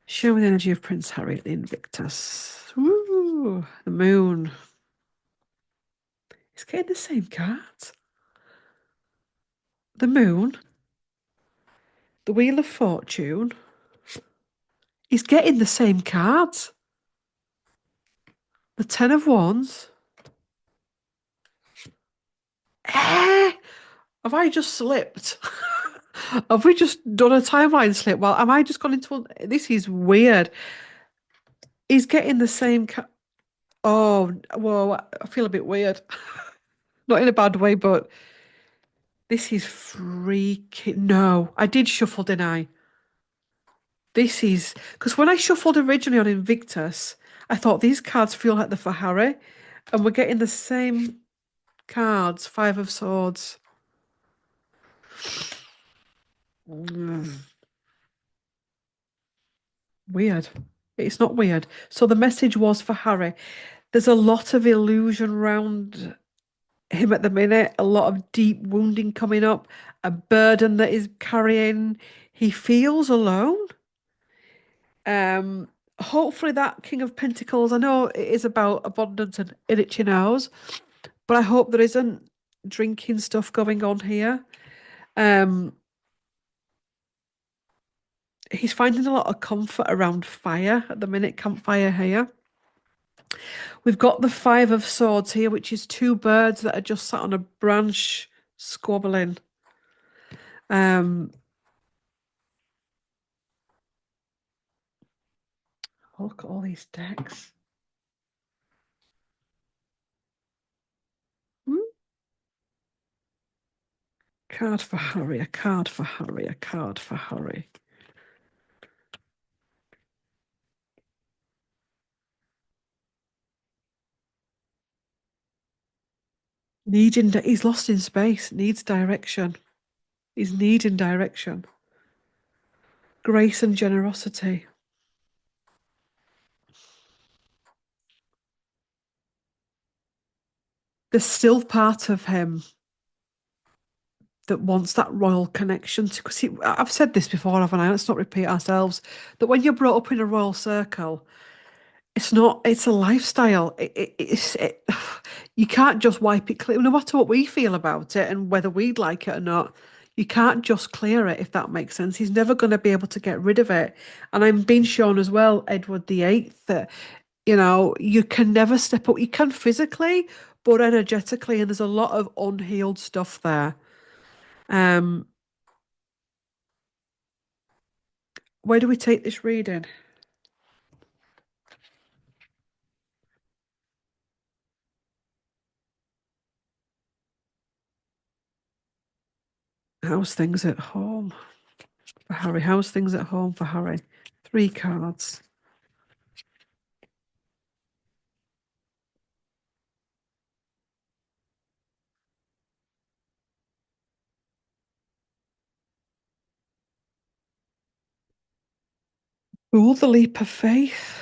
Show me the energy of Prince Harry at the Invictus. Ooh, the moon. He's getting the same cards. The moon. The Wheel of Fortune. He's getting the same cards. The Ten of Wands. Eh? Have I just slipped? Have we just done a timeline slip? Well, am I just gone into... This is weird. He's getting the same... Oh, whoa, I feel a bit weird. Not in a bad way, but this is freaking... No, I did shuffle, didn't I? This is... Because when I shuffled originally on Invictus, I thought these cards feel like they're for Harry. And we're getting the same cards, Five of Swords. Weird. It's not weird. So the message was for Harry. There's a lot of illusion around him at the minute, a lot of deep wounding coming up, a burden that he's carrying. He feels alone. Hopefully that King of Pentacles, I know it is about abundance and itchy nose, but I hope there isn't drinking stuff going on here. He's finding a lot of comfort around fire at the minute, campfire here. We've got the Five of Swords here, which is two birds that are just sat on a branch squabbling. Look at all these decks. Card for Harry, a card for Harry, a card for Harry. He's lost in space, needs direction. He's needing direction. Grace and generosity. There's still part of him that wants that royal connection to, because I've said this before, haven't I? Let's not repeat ourselves. That when you're brought up in a royal circle, it's a lifestyle. You can't just wipe it clear, no matter what we feel about it and whether we'd like it or not. You can't just clear it, if that makes sense. He's never going to be able to get rid of it. And I'm being shown as well, Edward VIII, that You can never step up. You can physically, but energetically, and there's a lot of unhealed stuff there. Um, where do we take this reading? How's things at home for Harry? How's things at home for Harry? Three cards. Ooh, the leap of faith.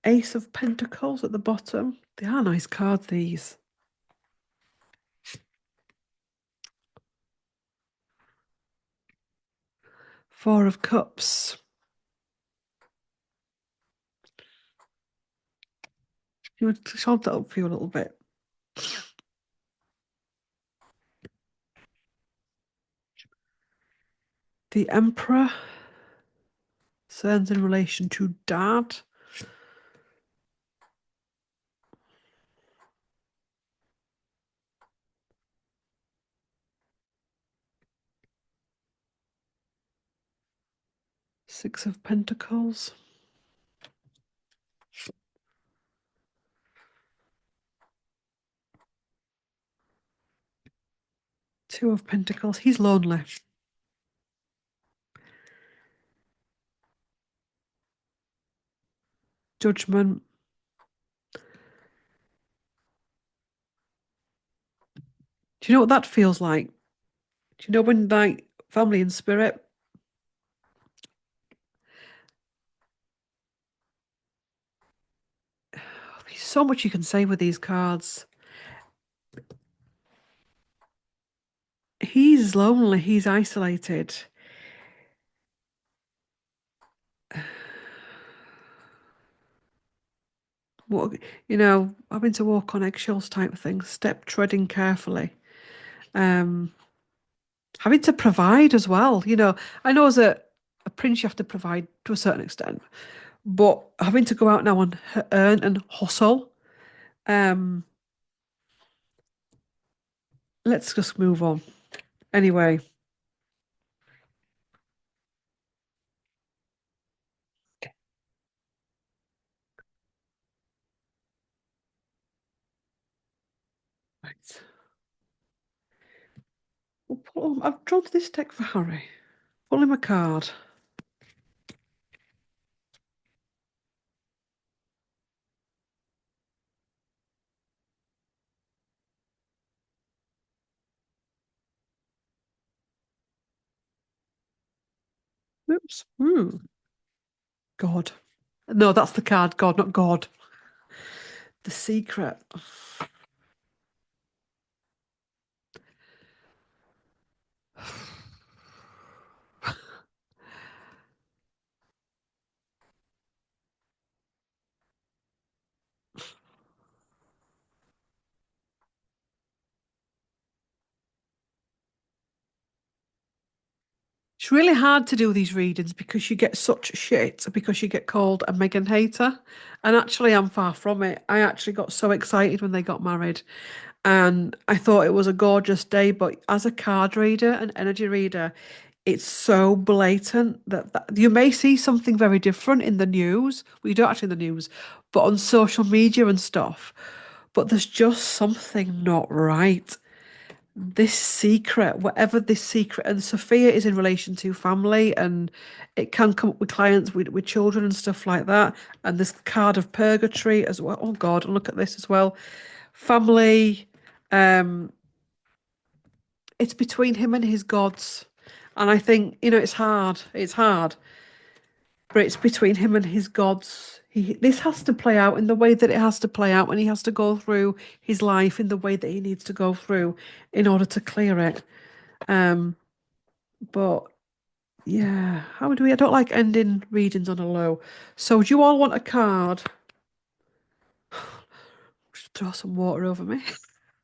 Ace of Pentacles at the bottom. They are nice cards, these. Four of Cups. You want to hold that up for you a little bit. The Emperor. Concerns in relation to dad. Six of Pentacles. Two of Pentacles. He's lonely. Judgment. Do you know what that feels like? Do you know when, like, family and spirit? There's so much you can say with these cards. He's lonely. He's isolated. What, having to walk on eggshells type of thing. Step treading carefully. Um, having to provide as well. I know as a prince you have to provide to a certain extent, but having to go out now and earn and hustle. Um, let's just move on. Anyway, right. I've drawn this deck for Harry. Pull him a card. Oops. God. No, that's the card. God, not God. The Secret. It's really hard to do these readings because you get such shit, because you get called a Meghan hater. And actually, I'm far from it. I actually got so excited when they got married. And I thought it was a gorgeous day. But as a card reader, an energy reader, it's so blatant that you may see something very different in the news. Well, you don't actually in the news, but on social media and stuff. But there's just something not right. This secret, whatever this secret, and Sophia is in relation to family, and it can come up with clients with children and stuff like that. And this card of purgatory as well. Oh God, and look at this as well. Family, um, it's between him and his gods. And I think, it's hard. It's hard. But it's between him and his gods. This has to play out in the way that it has to play out, and he has to go through his life in the way that he needs to go through in order to clear it. Um, but yeah, how do we? I don't like ending readings on a low. So do you all want a card? Just throw some water over me.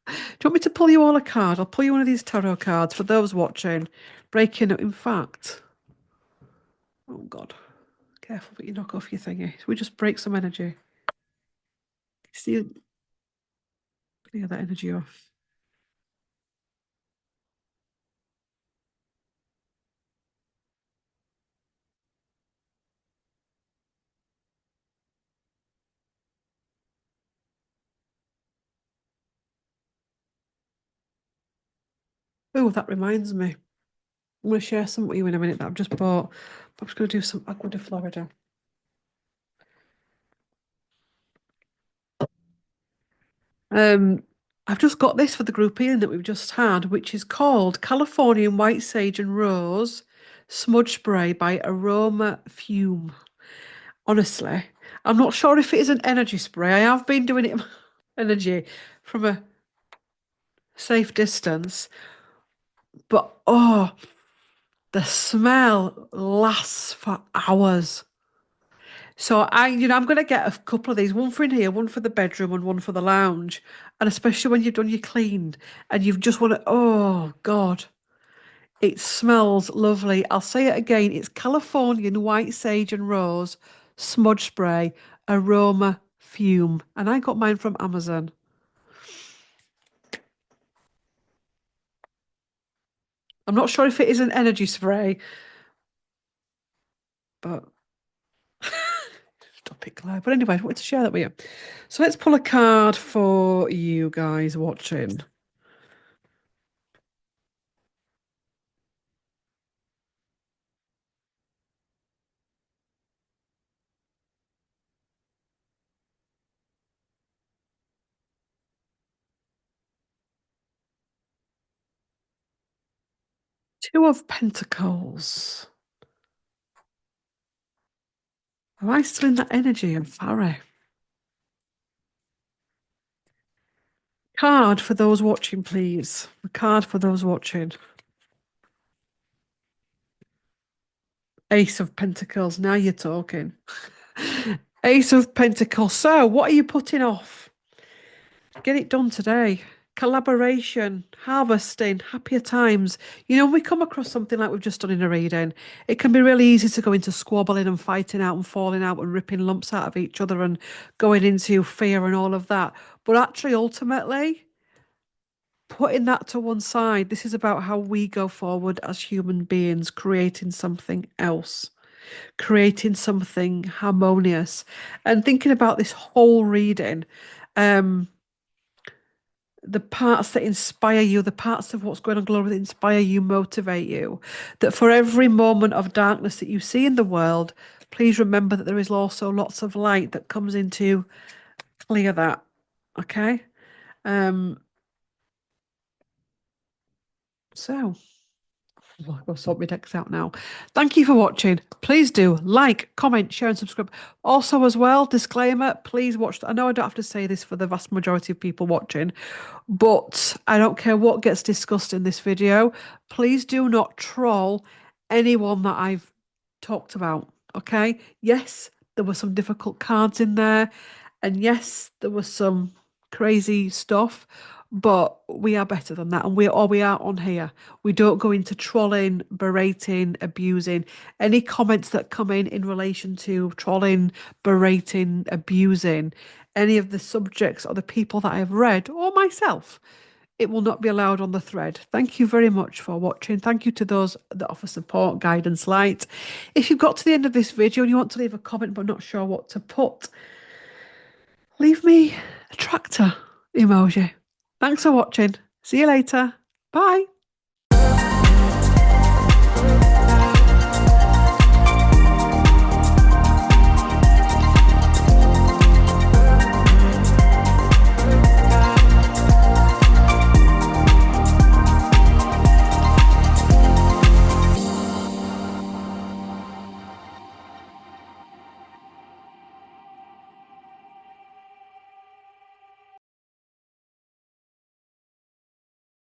Do you want me to pull you all a card? I'll pull you one of these tarot cards for those watching. Breaking it. In fact, oh God, Careful that you knock off your thingy. We just break some energy. See, clear that energy off. Oh, that reminds me. I'm going to share some with you in a minute that I've just bought. I'm just going to do some Agua de Florida. Um, I've just got this for the group healing that we've just had, which is called Californian White Sage and Rose Smudge Spray by Aroma Fume. Honestly, I'm not sure if it is an energy spray. I have been doing it energy from a safe distance, but oh, the smell lasts for hours. So I'm going to get a couple of these, one for in here, one for the bedroom, and one for the lounge. And especially when you've done your cleaned and you've just want to, oh God, it smells lovely. I'll say it again. It's Californian White Sage and Rose Smudge Spray Aroma Fume. And I got mine from Amazon. I'm not sure if it is an energy spray, but stop it, Claire. But anyway, I wanted to share that with you. So let's pull a card for you guys watching. Two of Pentacles. Am I still in that energy of Farah? Card for those watching, please. A card for those watching. Ace of Pentacles. Now you're talking. Ace of Pentacles. So, what are you putting off? Get it done today. Collaboration, harvesting, happier times. When we come across something like we've just done in a reading, it can be really easy to go into squabbling and fighting out and falling out and ripping lumps out of each other and going into fear and all of that. But actually, ultimately, putting that to one side, this is about how we go forward as human beings, creating something else, creating something harmonious. And thinking about this whole reading, the parts that inspire you, the parts of what's going on globally that inspire you, motivate you, that for every moment of darkness that you see in the world, please remember that there is also lots of light that comes in to clear that. Okay? So I'll go sort my decks out now. Thank you for watching. Please do like, comment, share, and subscribe. Also, as well, disclaimer, please watch. I know I don't have to say this for the vast majority of people watching, but I don't care what gets discussed in this video. Please do not troll anyone that I've talked about. Okay? Yes, there were some difficult cards in there, and yes, there was some crazy stuff, but we are better than that, and we are on here. We don't go into trolling, berating, abusing. Any comments that come in relation to trolling, berating, abusing any of the subjects or the people that I have read or myself, it will not be allowed on the thread. Thank you very much for watching. Thank you to those that offer support, guidance, light. If you've got to the end of this video and you want to leave a comment but not sure what to put, leave me a tractor emoji. Thanks for watching. See you later. Bye.